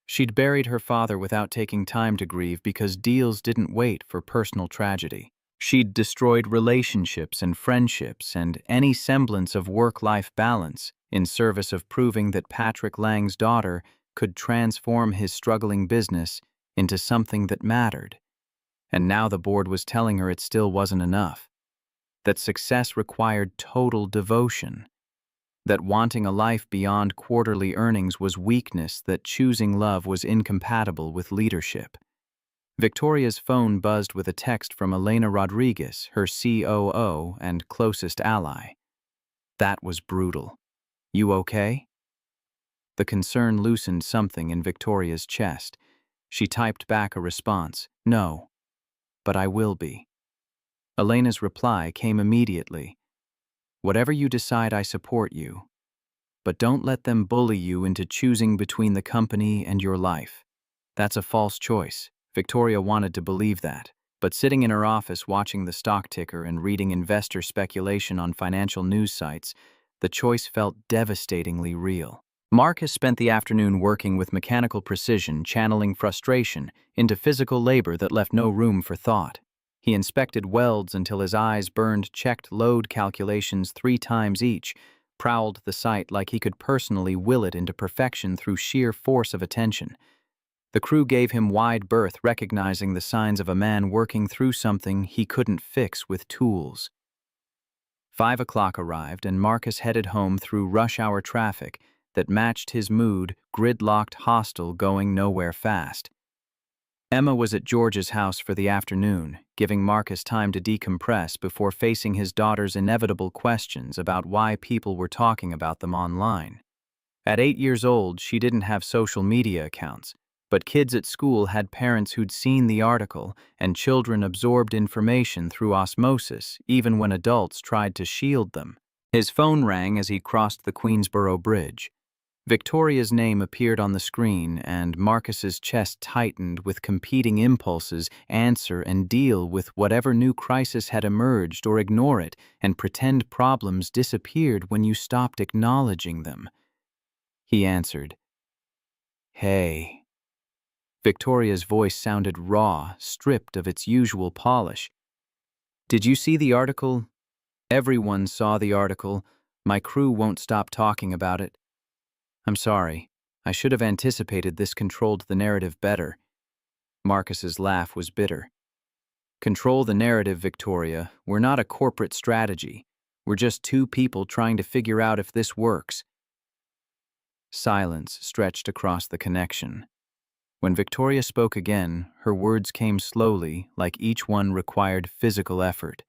She'd buried her father without taking time to grieve because deals didn't wait for personal tragedy. She'd destroyed relationships and friendships and any semblance of work-life balance in service of proving that Patrick Lang's daughter could transform his struggling business into something that mattered. And now the board was telling her it still wasn't enough. That success required total devotion. That wanting a life beyond quarterly earnings was weakness, that choosing love was incompatible with leadership. Victoria's phone buzzed with a text from Elena Rodriguez, her COO and closest ally. That was brutal. You okay? The concern loosened something in Victoria's chest. She typed back a response, no, but I will be. Elena's reply came immediately. Whatever you decide, I support you. But don't let them bully you into choosing between the company and your life. That's a false choice. Victoria wanted to believe that, but sitting in her office watching the stock ticker and reading investor speculation on financial news sites, the choice felt devastatingly real. Marcus spent the afternoon working with mechanical precision, channeling frustration into physical labor that left no room for thought. He inspected welds until his eyes burned, checked load calculations 3 times each, prowled the site like he could personally will it into perfection through sheer force of attention. The crew gave him wide berth, recognizing the signs of a man working through something he couldn't fix with tools. 5 o'clock arrived, and Marcus headed home through rush-hour traffic that matched his mood, gridlocked, hostile, going nowhere fast. Emma was at George's house for the afternoon, giving Marcus time to decompress before facing his daughter's inevitable questions about why people were talking about them online. At 8 years old, she didn't have social media accounts, but kids at school had parents who'd seen the article, and children absorbed information through osmosis, even when adults tried to shield them. His phone rang as he crossed the Queensboro Bridge. Victoria's name appeared on the screen, and Marcus's chest tightened with competing impulses: answer and deal with whatever new crisis had emerged, or ignore it and pretend problems disappeared when you stopped acknowledging them. He answered. Hey. Victoria's voice sounded raw, stripped of its usual polish. Did you see the article? Everyone saw the article. My crew won't stop talking about it. I'm sorry. I should have anticipated this, controlled the narrative better. Marcus's laugh was bitter. Control the narrative, Victoria. We're not a corporate strategy. We're just 2 people trying to figure out if this works. Silence stretched across the connection. When Victoria spoke again, her words came slowly, like each one required physical effort.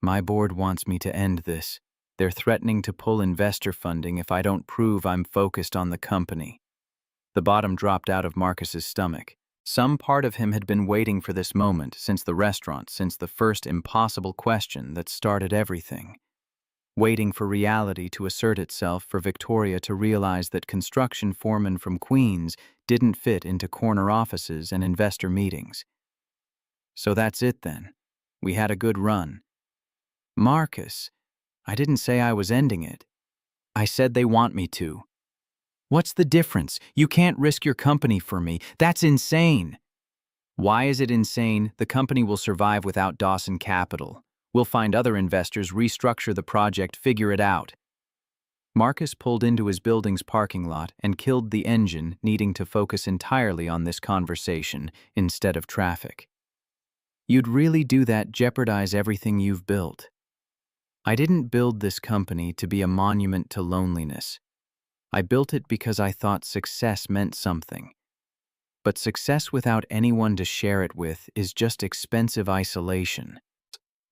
My board wants me to end this. They're threatening to pull investor funding if I don't prove I'm focused on the company. The bottom dropped out of Marcus's stomach. Some part of him had been waiting for this moment since the restaurant, since the first impossible question that started everything. Waiting for reality to assert itself, for Victoria to realize that construction foremen from Queens didn't fit into corner offices and investor meetings. So that's it then. We had a good run. Marcus, I didn't say I was ending it. I said they want me to. What's the difference? You can't risk your company for me. That's insane. Why is it insane? The company will survive without Dawson Capital. We'll find other investors, restructure the project, figure it out. Marcus pulled into his building's parking lot and killed the engine, needing to focus entirely on this conversation instead of traffic. You'd really do that, jeopardize everything you've built. I didn't build this company to be a monument to loneliness. I built it because I thought success meant something. But success without anyone to share it with is just expensive isolation.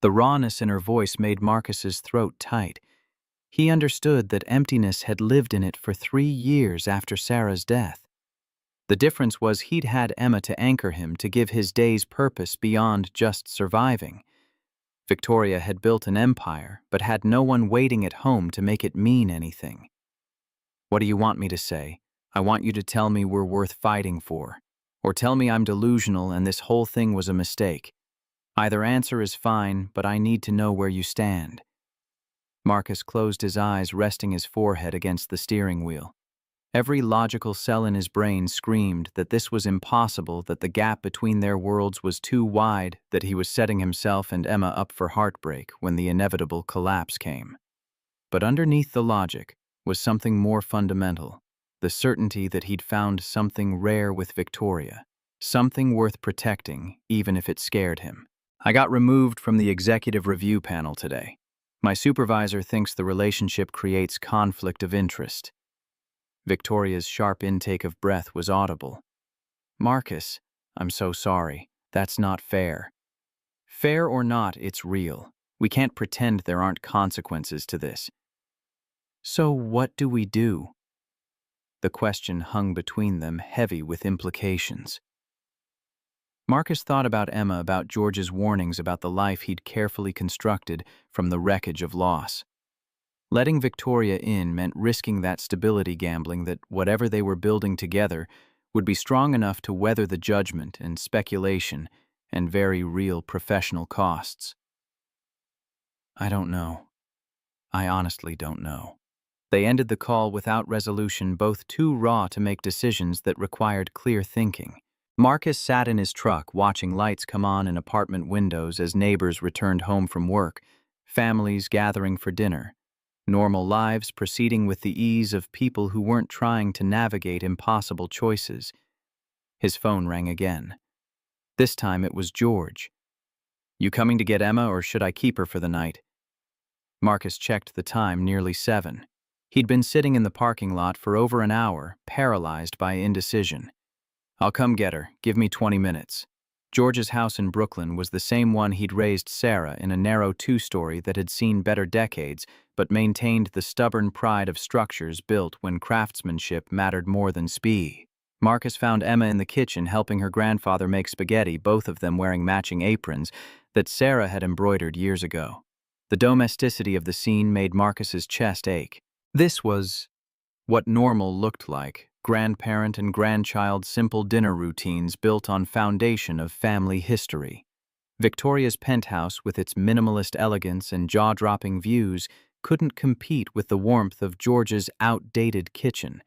The rawness in her voice made Marcus's throat tight. He understood that emptiness had lived in it for 3 years after Sarah's death. The difference was he'd had Emma to anchor him, to give his days purpose beyond just surviving. Victoria had built an empire, but had no one waiting at home to make it mean anything. What do you want me to say? I want you to tell me we're worth fighting for. Or tell me I'm delusional and this whole thing was a mistake. Either answer is fine, but I need to know where you stand. Marcus closed his eyes, resting his forehead against the steering wheel. Every logical cell in his brain screamed that this was impossible, that the gap between their worlds was too wide, that he was setting himself and Emma up for heartbreak when the inevitable collapse came. But underneath the logic was something more fundamental, the certainty that he'd found something rare with Victoria, something worth protecting, even if it scared him. I got removed from the executive review panel today. My supervisor thinks the relationship creates conflict of interest. Victoria's sharp intake of breath was audible. Marcus, I'm so sorry. That's not fair. Fair or not, it's real. We can't pretend there aren't consequences to this. So what do we do? The question hung between them, heavy with implications. Marcus thought about Emma, about George's warnings, about the life he'd carefully constructed from the wreckage of loss. Letting Victoria in meant risking that stability, gambling that whatever they were building together would be strong enough to weather the judgment and speculation and very real professional costs. I don't know. I honestly don't know. They ended the call without resolution, both too raw to make decisions that required clear thinking. Marcus sat in his truck, watching lights come on in apartment windows as neighbors returned home from work, families gathering for dinner, normal lives proceeding with the ease of people who weren't trying to navigate impossible choices. His phone rang again. This time it was George. You coming to get Emma, or should I keep her for the night? Marcus checked the time, nearly 7. He'd been sitting in the parking lot for over an hour, paralyzed by indecision. I'll come get her. Give me 20 minutes. George's house in Brooklyn was the same one he'd raised Sarah, in a narrow 2-story that had seen better decades, but maintained the stubborn pride of structures built when craftsmanship mattered more than speed. Marcus found Emma in the kitchen helping her grandfather make spaghetti, both of them wearing matching aprons that Sarah had embroidered years ago. The domesticity of the scene made Marcus's chest ache. This was what normal looked like. Grandparent and grandchild simple dinner routines built on foundation of family history. Victoria's penthouse, with its minimalist elegance and jaw-dropping views, couldn't compete with the warmth of George's outdated kitchen.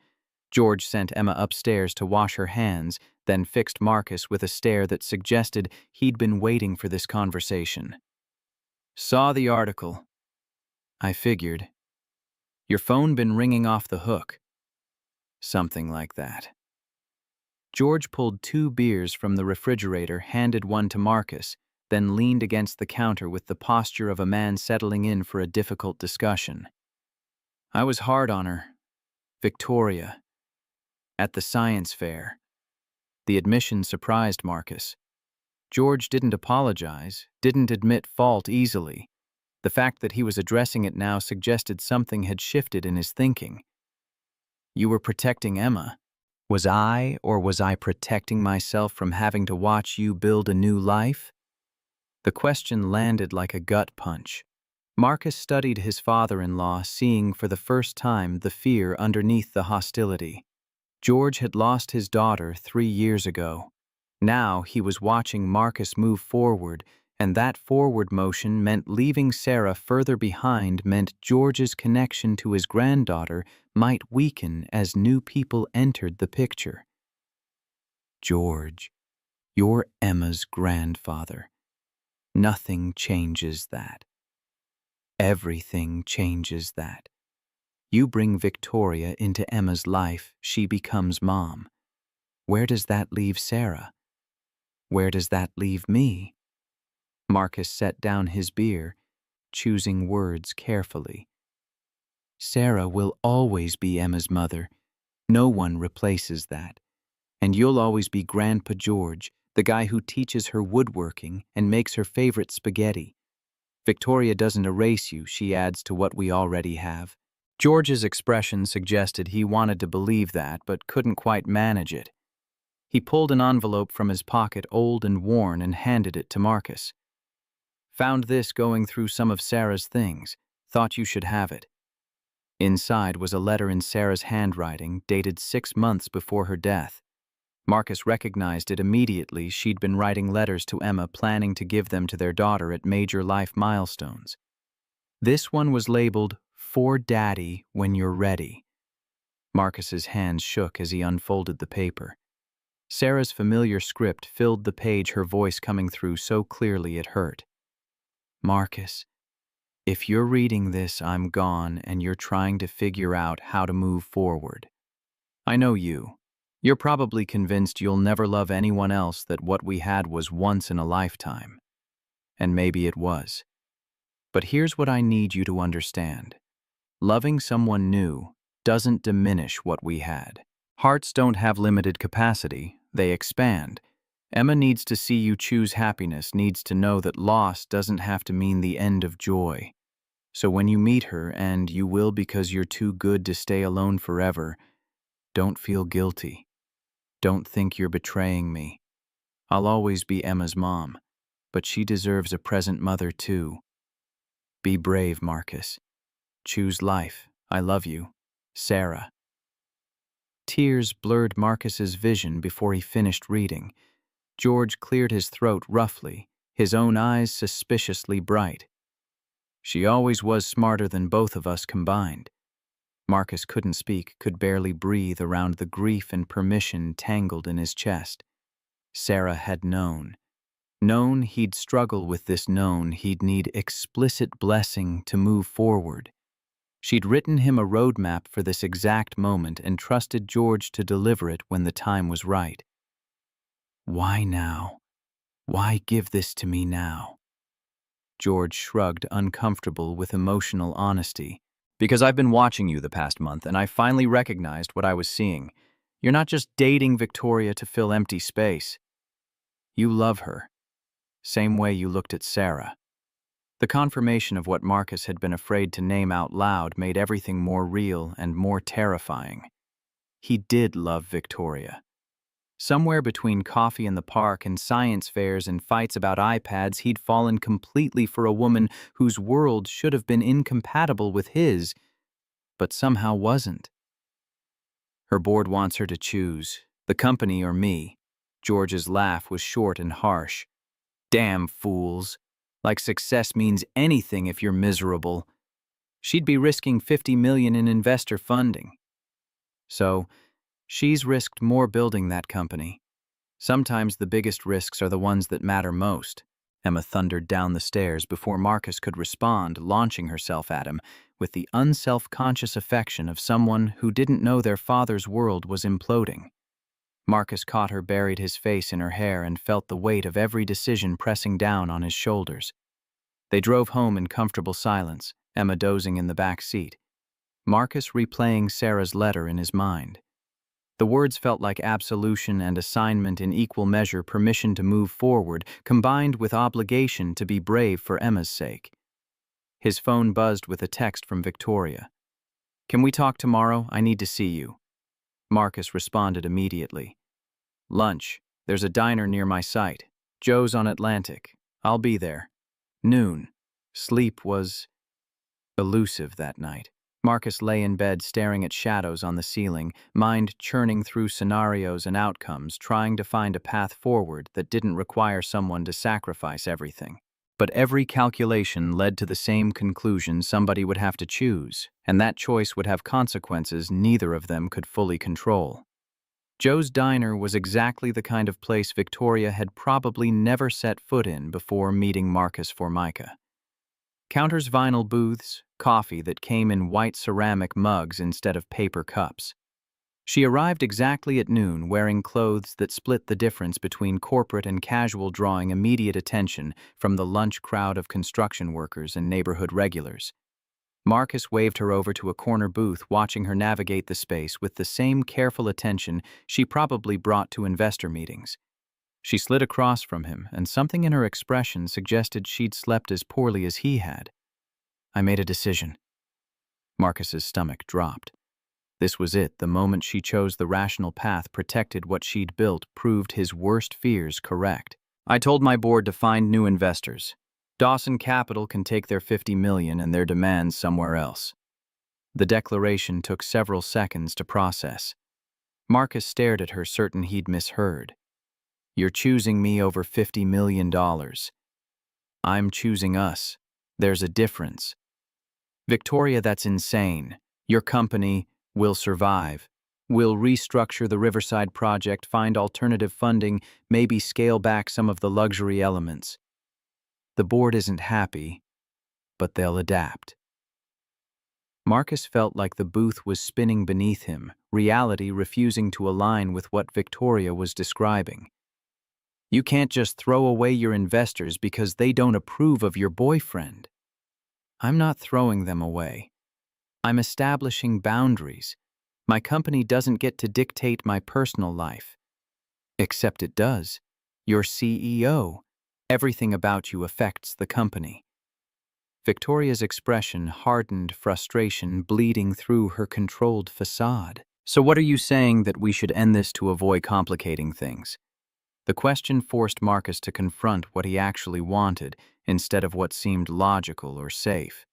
George sent Emma upstairs to wash her hands, then fixed Marcus with a stare that suggested he'd been waiting for this conversation. Saw the article. I figured. Your phone been ringing off the hook. Something like that. George pulled 2 beers from the refrigerator, handed one to Marcus, then leaned against the counter with the posture of a man settling in for a difficult discussion. I was hard on her. Victoria. At the science fair. The admission surprised Marcus. George didn't apologize, didn't admit fault easily. The fact that he was addressing it now suggested something had shifted in his thinking. You were protecting Emma. Was I, or was I protecting myself from having to watch you build a new life? The question landed like a gut punch. Marcus studied his father-in-law, seeing for the first time the fear underneath the hostility. George had lost his daughter 3 years ago. Now he was watching Marcus move forward, and that forward motion meant leaving Sarah further behind, meant George's connection to his granddaughter might weaken as new people entered the picture. George, you're Emma's grandfather. Nothing changes that. Everything changes that. You bring Victoria into Emma's life, she becomes mom. Where does that leave Sarah? Where does that leave me? Marcus set down his beer, choosing words carefully. Sarah will always be Emma's mother. No one replaces that. And you'll always be Grandpa George, the guy who teaches her woodworking and makes her favorite spaghetti. Victoria doesn't erase you, she adds to what we already have. George's expression suggested he wanted to believe that, but couldn't quite manage it. He pulled an envelope from his pocket, old and worn, and handed it to Marcus. Found this going through some of Sarah's things. Thought you should have it. Inside was a letter in Sarah's handwriting, dated 6 months before her death. Marcus recognized it immediately. She'd been writing letters to Emma, planning to give them to their daughter at major life milestones. This one was labeled, "For Daddy when you're ready." Marcus's hands shook as he unfolded the paper. Sarah's familiar script filled the page, her voice coming through so clearly it hurt. Marcus, if you're reading this, I'm gone and you're trying to figure out how to move forward. I know you. You're probably convinced you'll never love anyone else, that what we had was once in a lifetime. And maybe it was. But here's what I need you to understand. Loving someone new doesn't diminish what we had. Hearts don't have limited capacity, they expand. Emma needs to see you choose happiness, needs to know that loss doesn't have to mean the end of joy. So when you meet her, and you will because you're too good to stay alone forever, don't feel guilty. Don't think you're betraying me. I'll always be Emma's mom, but she deserves a present mother too. Be brave, Marcus. Choose life. I love you. Sarah. Tears blurred Marcus's vision before he finished reading. George cleared his throat roughly, his own eyes suspiciously bright. She always was smarter than both of us combined. Marcus couldn't speak, could barely breathe around the grief and permission tangled in his chest. Sarah had known. Known he'd struggle with this, known he'd need explicit blessing to move forward. She'd written him a roadmap for this exact moment and trusted George to deliver it when the time was right. Why now? Why give this to me now? George shrugged, uncomfortable with emotional honesty. Because I've been watching you the past month, and I finally recognized what I was seeing. You're not just dating Victoria to fill empty space. You love her. Same way you looked at Sarah. The confirmation of what Marcus had been afraid to name out loud made everything more real and more terrifying. He did love Victoria. Somewhere between coffee in the park and science fairs and fights about iPads, he'd fallen completely for a woman whose world should have been incompatible with his, but somehow wasn't. Her board wants her to choose, the company or me. George's laugh was short and harsh. Damn fools. Like success means anything if you're miserable. She'd be risking $50 million in investor funding. So, she's risked more building that company. Sometimes the biggest risks are the ones that matter most. Emma thundered down the stairs before Marcus could respond, launching herself at him with the unself-conscious affection of someone who didn't know their father's world was imploding. Marcus caught her, buried his face in her hair, and felt the weight of every decision pressing down on his shoulders. They drove home in comfortable silence, Emma dozing in the back seat. Marcus replaying Sarah's letter in his mind. The words felt like absolution and assignment in equal measure, permission to move forward, combined with obligation to be brave for Emma's sake. His phone buzzed with a text from Victoria. "Can we talk tomorrow? I need to see you." Marcus responded immediately. "Lunch. There's a diner near my site. Joe's on Atlantic. I'll be there. Noon." Sleep was elusive that night. Marcus lay in bed staring at shadows on the ceiling, mind churning through scenarios and outcomes, trying to find a path forward that didn't require someone to sacrifice everything. But every calculation led to the same conclusion: somebody would have to choose, and that choice would have consequences neither of them could fully control. Joe's Diner was exactly the kind of place Victoria had probably never set foot in before meeting Marcus Formica. Counters, vinyl booths, coffee that came in white ceramic mugs instead of paper cups. She arrived exactly at noon, wearing clothes that split the difference between corporate and casual, drawing immediate attention from the lunch crowd of construction workers and neighborhood regulars. Marcus waved her over to a corner booth, watching her navigate the space with the same careful attention she probably brought to investor meetings. She slid across from him, and something in her expression suggested she'd slept as poorly as he had. "I made a decision." Marcus's stomach dropped. This was it. The moment she chose the rational path, protected what she'd built, proved his worst fears correct. "I told my board to find new investors. Dawson Capital can take their $50 million and their demands somewhere else." The declaration took several seconds to process. Marcus stared at her, certain he'd misheard. "You're choosing me over $50 million. I'm choosing us. There's a difference." "Victoria, that's insane. Your company will survive. We'll restructure the Riverside project, find alternative funding, maybe scale back some of the luxury elements. The board isn't happy, but they'll adapt." Marcus felt like the booth was spinning beneath him, reality refusing to align with what Victoria was describing. "You can't just throw away your investors because they don't approve of your boyfriend." "I'm not throwing them away. I'm establishing boundaries. My company doesn't get to dictate my personal life." "Except it does. You're CEO. Everything about you affects the company." Victoria's expression hardened, frustration bleeding through her controlled facade. "So what are you saying, that we should end this to avoid complicating things?" The question forced Marcus to confront what he actually wanted instead of what seemed logical or safe.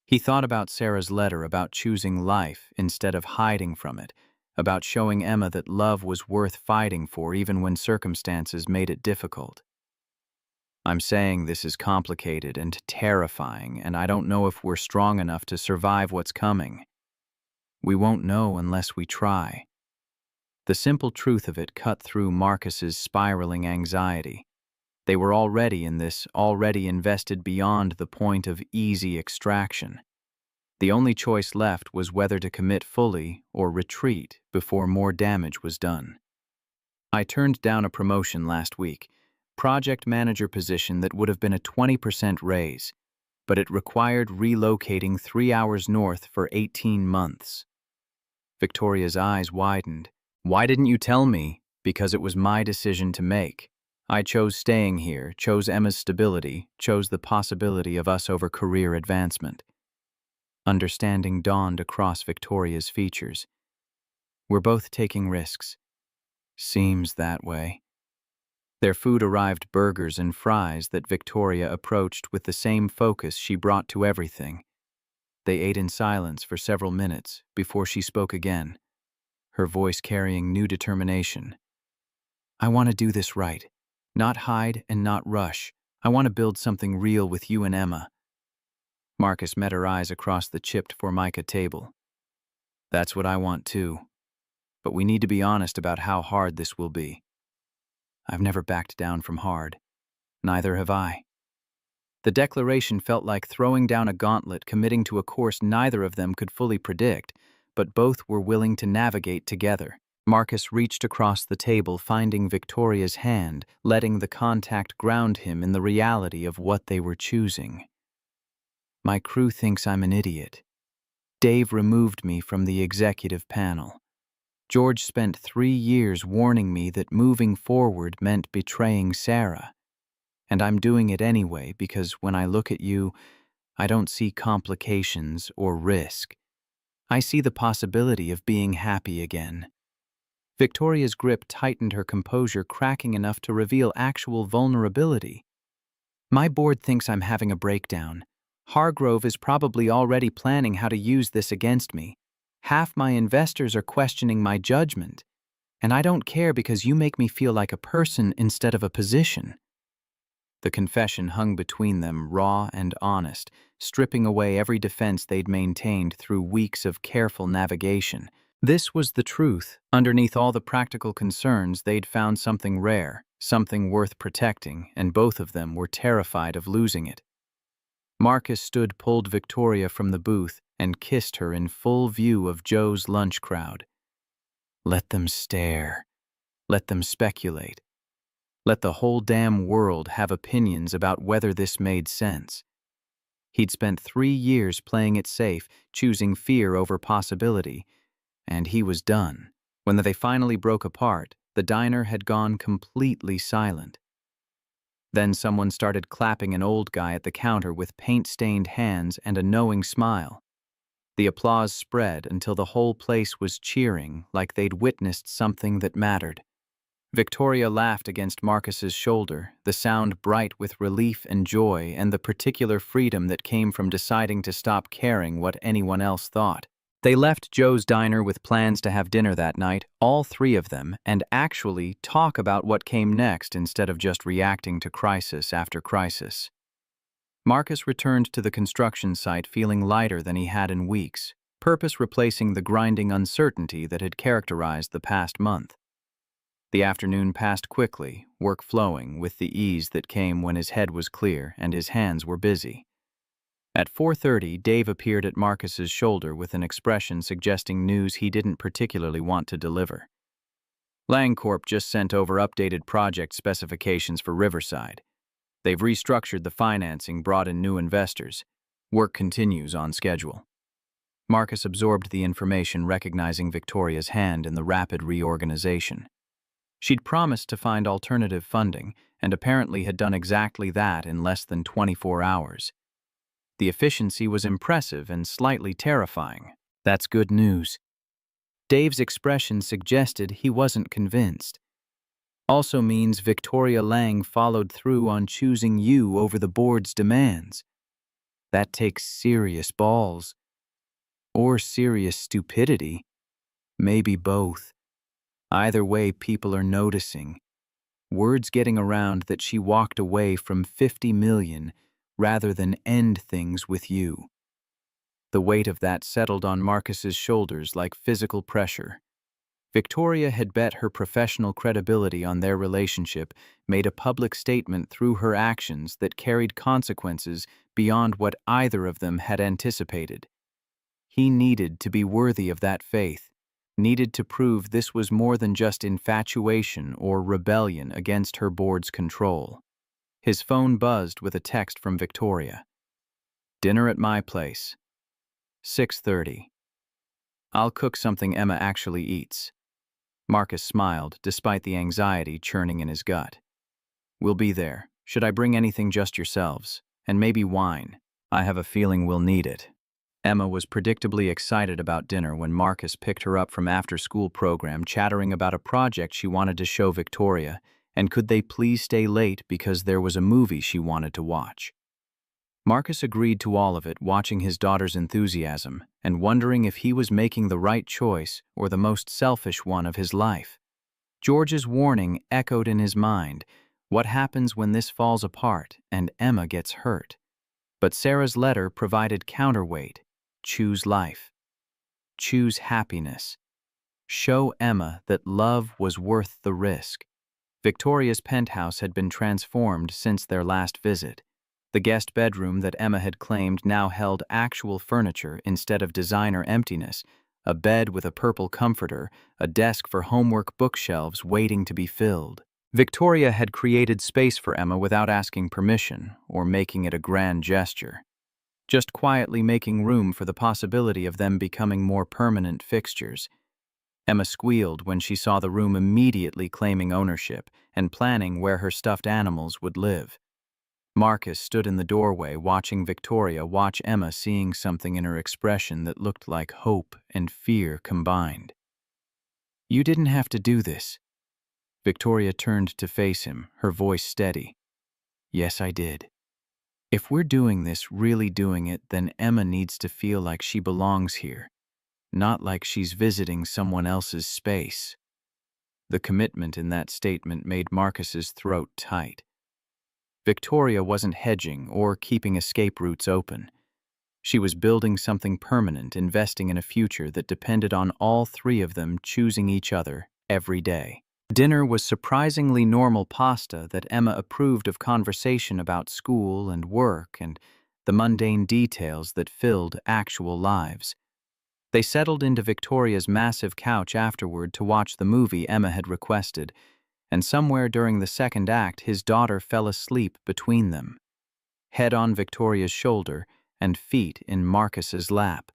He thought about Sarah's letter, about choosing life instead of hiding from it, about showing Emma that love was worth fighting for even when circumstances made it difficult. "I'm saying this is complicated and terrifying, and I don't know if we're strong enough to survive what's coming. We won't know unless we try." The simple truth of it cut through Marcus's spiraling anxiety. They were already in this, already invested beyond the point of easy extraction. The only choice left was whether to commit fully or retreat before more damage was done. "I turned down a promotion last week, project manager position that would have been a 20% raise, but it required relocating 3 hours north for 18 months. Victoria's eyes widened. "Why didn't you tell me?" "Because it was my decision to make. I chose staying here, chose Emma's stability, chose the possibility of us over career advancement." Understanding dawned across Victoria's features. "We're both taking risks." "Seems that way." Their food arrived, burgers and fries that Victoria approached with the same focus she brought to everything. They ate in silence for several minutes before she spoke again, her voice carrying new determination. "I want to do this right. Not hide and not rush. I want to build something real with you and Emma." Marcus met her eyes across the chipped Formica table. "That's what I want too. But we need to be honest about how hard this will be." "I've never backed down from hard. Neither have I." The declaration felt like throwing down a gauntlet, committing to a course neither of them could fully predict, but both were willing to navigate together. Marcus reached across the table, finding Victoria's hand, letting the contact ground him in the reality of what they were choosing. "My crew thinks I'm an idiot. Dave removed me from the executive panel. George spent 3 years warning me that moving forward meant betraying Sarah. And I'm doing it anyway because when I look at you, I don't see complications or risk. I see the possibility of being happy again." Victoria's grip tightened, her composure cracking enough to reveal actual vulnerability. "My board thinks I'm having a breakdown. Hargrove is probably already planning how to use this against me. Half my investors are questioning my judgment. And I don't care because you make me feel like a person instead of a position." The confession hung between them, raw and honest, stripping away every defense they'd maintained through weeks of careful navigation. This was the truth. Underneath all the practical concerns, they'd found something rare, something worth protecting, and both of them were terrified of losing it. Marcus stood, pulled Victoria from the booth, and kissed her in full view of Joe's lunch crowd. Let them stare. Let them speculate. Let the whole damn world have opinions about whether this made sense. He'd spent 3 years playing it safe, choosing fear over possibility, and he was done. When they finally broke apart, the diner had gone completely silent. Then someone started clapping an old guy at the counter with paint-stained hands and a knowing smile. The applause spread until the whole place was cheering like they'd witnessed something that mattered. Victoria laughed against Marcus's shoulder, the sound bright with relief and joy and the particular freedom that came from deciding to stop caring what anyone else thought. They left Joe's diner with plans to have dinner that night, all three of them, and actually talk about what came next instead of just reacting to crisis after crisis. Marcus returned to the construction site feeling lighter than he had in weeks, purpose replacing the grinding uncertainty that had characterized the past month. The afternoon passed quickly, work flowing with the ease that came when his head was clear and his hands were busy. At 4:30, Dave appeared at Marcus's shoulder with an expression suggesting news he didn't particularly want to deliver. LangCorp just sent over updated project specifications for Riverside. They've restructured the financing, brought in new investors. Work continues on schedule. Marcus absorbed the information, recognizing Victoria's hand in the rapid reorganization. She'd promised to find alternative funding, and apparently had done exactly that in less than 24 hours. The efficiency was impressive and slightly terrifying. That's good news. Dave's expression suggested he wasn't convinced. Also means Victoria Lang followed through on choosing you over the board's demands. That takes serious balls. Or serious stupidity. Maybe both. Either way, people are noticing. Word's getting around that she walked away from $50 million rather than end things with you. The weight of that settled on Marcus's shoulders like physical pressure. Victoria had bet her professional credibility on their relationship, made a public statement through her actions that carried consequences beyond what either of them had anticipated. He needed to be worthy of that faith, needed to prove this was more than just infatuation or rebellion against her board's control. His phone buzzed with a text from Victoria. Dinner at my place. 6:30. I'll cook something Emma actually eats. Marcus smiled, despite the anxiety churning in his gut. We'll be there. Should I bring anything, just yourselves? And maybe wine. I have a feeling we'll need it. Emma was predictably excited about dinner when Marcus picked her up from after-school program, chattering about a project she wanted to show Victoria, and could they please stay late because there was a movie she wanted to watch. Marcus agreed to all of it, watching his daughter's enthusiasm and wondering if he was making the right choice or the most selfish one of his life. George's warning echoed in his mind. What happens when this falls apart and Emma gets hurt? But Sarah's letter provided counterweight. Choose life. Choose happiness. Show Emma that love was worth the risk. Victoria's penthouse had been transformed since their last visit. The guest bedroom that Emma had claimed now held actual furniture instead of designer emptiness, a bed with a purple comforter, a desk for homework bookshelves waiting to be filled. Victoria had created space for Emma without asking permission or making it a grand gesture, just quietly making room for the possibility of them becoming more permanent fixtures. Emma squealed when she saw the room, immediately claiming ownership and planning where her stuffed animals would live. Marcus stood in the doorway watching Victoria watch Emma, seeing something in her expression that looked like hope and fear combined. You didn't have to do this. Victoria turned to face him, her voice steady. Yes, I did. If we're doing this, really doing it, then Emma needs to feel like she belongs here, not like she's visiting someone else's space. The commitment in that statement made Marcus's throat tight. Victoria wasn't hedging or keeping escape routes open. She was building something permanent, investing in a future that depended on all three of them choosing each other every day. Dinner was surprisingly normal pasta that Emma approved of, conversation about school and work and the mundane details that filled actual lives. They settled into Victoria's massive couch afterward to watch the movie Emma had requested, and somewhere during the second act his daughter fell asleep between them. Head on Victoria's shoulder, and feet in Marcus's lap.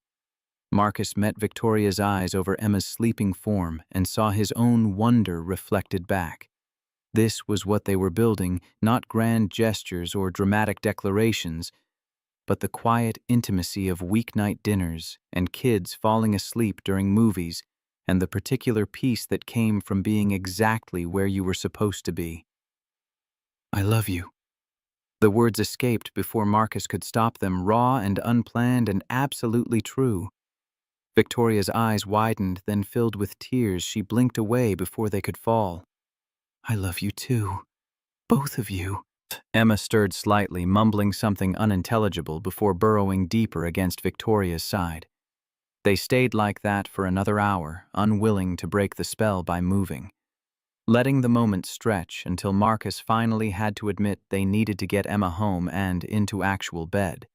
Marcus met Victoria's eyes over Emma's sleeping form and saw his own wonder reflected back. This was what they were building, not grand gestures or dramatic declarations, but the quiet intimacy of weeknight dinners and kids falling asleep during movies, and the particular peace that came from being exactly where you were supposed to be. "I love you." The words escaped before Marcus could stop them, raw and unplanned and absolutely true. Victoria's eyes widened, then filled with tears. She blinked away before they could fall. "I love you too. Both of you." Emma stirred slightly, mumbling something unintelligible before burrowing deeper against Victoria's side. They stayed like that for another hour, unwilling to break the spell by moving, letting the moment stretch until Marcus finally had to admit they needed to get Emma home and into actual bed.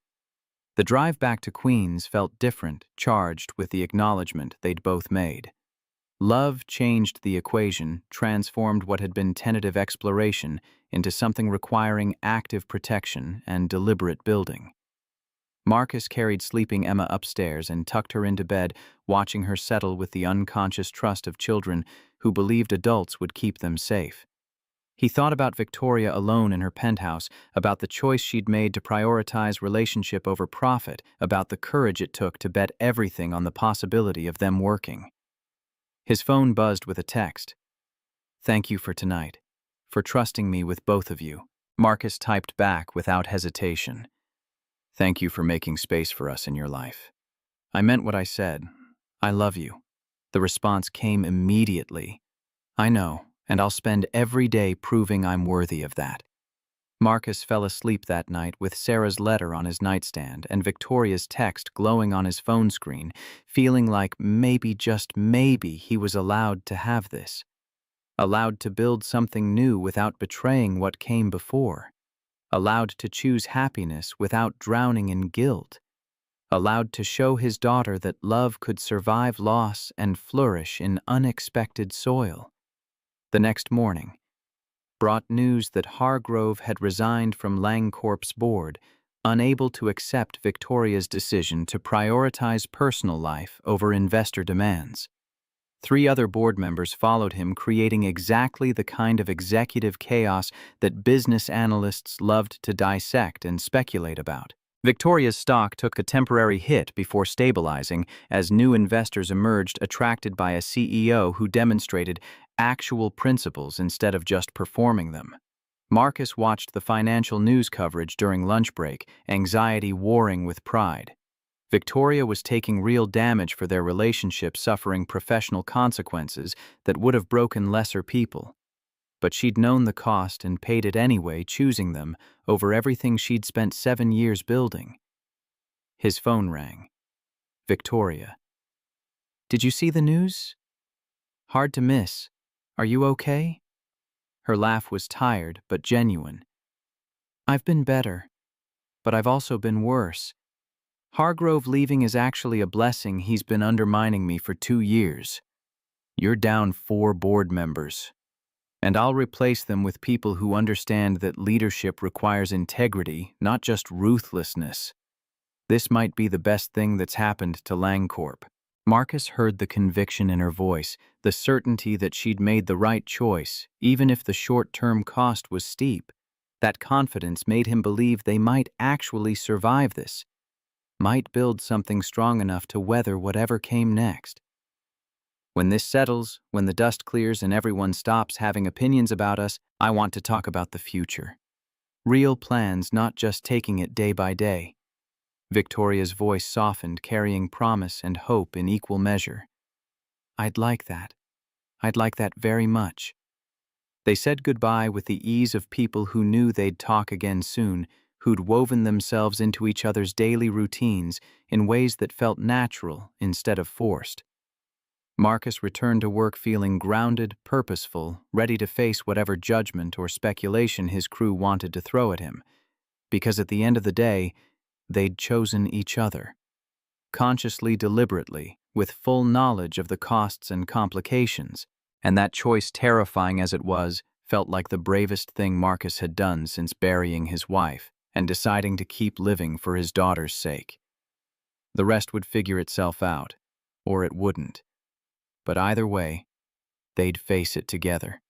The drive back to Queens felt different, charged with the acknowledgement they'd both made. Love changed the equation, transformed what had been tentative exploration into something requiring active protection and deliberate building. Marcus carried sleeping Emma upstairs and tucked her into bed, watching her settle with the unconscious trust of children who believed adults would keep them safe. He thought about Victoria alone in her penthouse, about the choice she'd made to prioritize relationship over profit, about the courage it took to bet everything on the possibility of them working. His phone buzzed with a text. "Thank you for tonight, for trusting me with both of you." Marcus typed back without hesitation. "Thank you for making space for us in your life. I meant what I said. I love you." The response came immediately. "I know, and I'll spend every day proving I'm worthy of that." Marcus fell asleep that night with Sarah's letter on his nightstand and Victoria's text glowing on his phone screen, feeling like maybe, just maybe, he was allowed to have this. Allowed to build something new without betraying what came before. Allowed to choose happiness without drowning in guilt. Allowed to show his daughter that love could survive loss and flourish in unexpected soil. The next morning brought news that Hargrove had resigned from LangCorp's board, unable to accept Victoria's decision to prioritize personal life over investor demands. 3 other board members followed him, creating exactly the kind of executive chaos that business analysts loved to dissect and speculate about. Victoria's stock took a temporary hit before stabilizing as new investors emerged, attracted by a CEO who demonstrated actual principles instead of just performing them. Marcus watched the financial news coverage during lunch break, anxiety warring with pride. Victoria was taking real damage for their relationship, suffering professional consequences that would have broken lesser people. But she'd known the cost and paid it anyway, choosing them over everything she'd spent 7 years building. His phone rang. "Victoria. Did you see the news? Hard to miss. Are you okay?" Her laugh was tired but genuine. "I've been better, but I've also been worse. Hargrove leaving is actually a blessing. He's been undermining me for 2 years. You're down 4 board members. And I'll replace them with people who understand that leadership requires integrity, not just ruthlessness. This might be the best thing that's happened to LangCorp." Marcus heard the conviction in her voice, the certainty that she'd made the right choice, even if the short-term cost was steep. That confidence made him believe they might actually survive this, might build something strong enough to weather whatever came next. "When this settles, when the dust clears and everyone stops having opinions about us, I want to talk about the future. Real plans, not just taking it day by day." Victoria's voice softened, carrying promise and hope in equal measure. "I'd like that. I'd like that very much." They said goodbye with the ease of people who knew they'd talk again soon, who'd woven themselves into each other's daily routines in ways that felt natural instead of forced. Marcus returned to work feeling grounded, purposeful, ready to face whatever judgment or speculation his crew wanted to throw at him, because at the end of the day, they'd chosen each other. Consciously, deliberately, with full knowledge of the costs and complications, and that choice, terrifying as it was, felt like the bravest thing Marcus had done since burying his wife. and deciding to keep living for his daughter's sake. The rest would figure itself out, or it wouldn't. But either way, they'd face it together.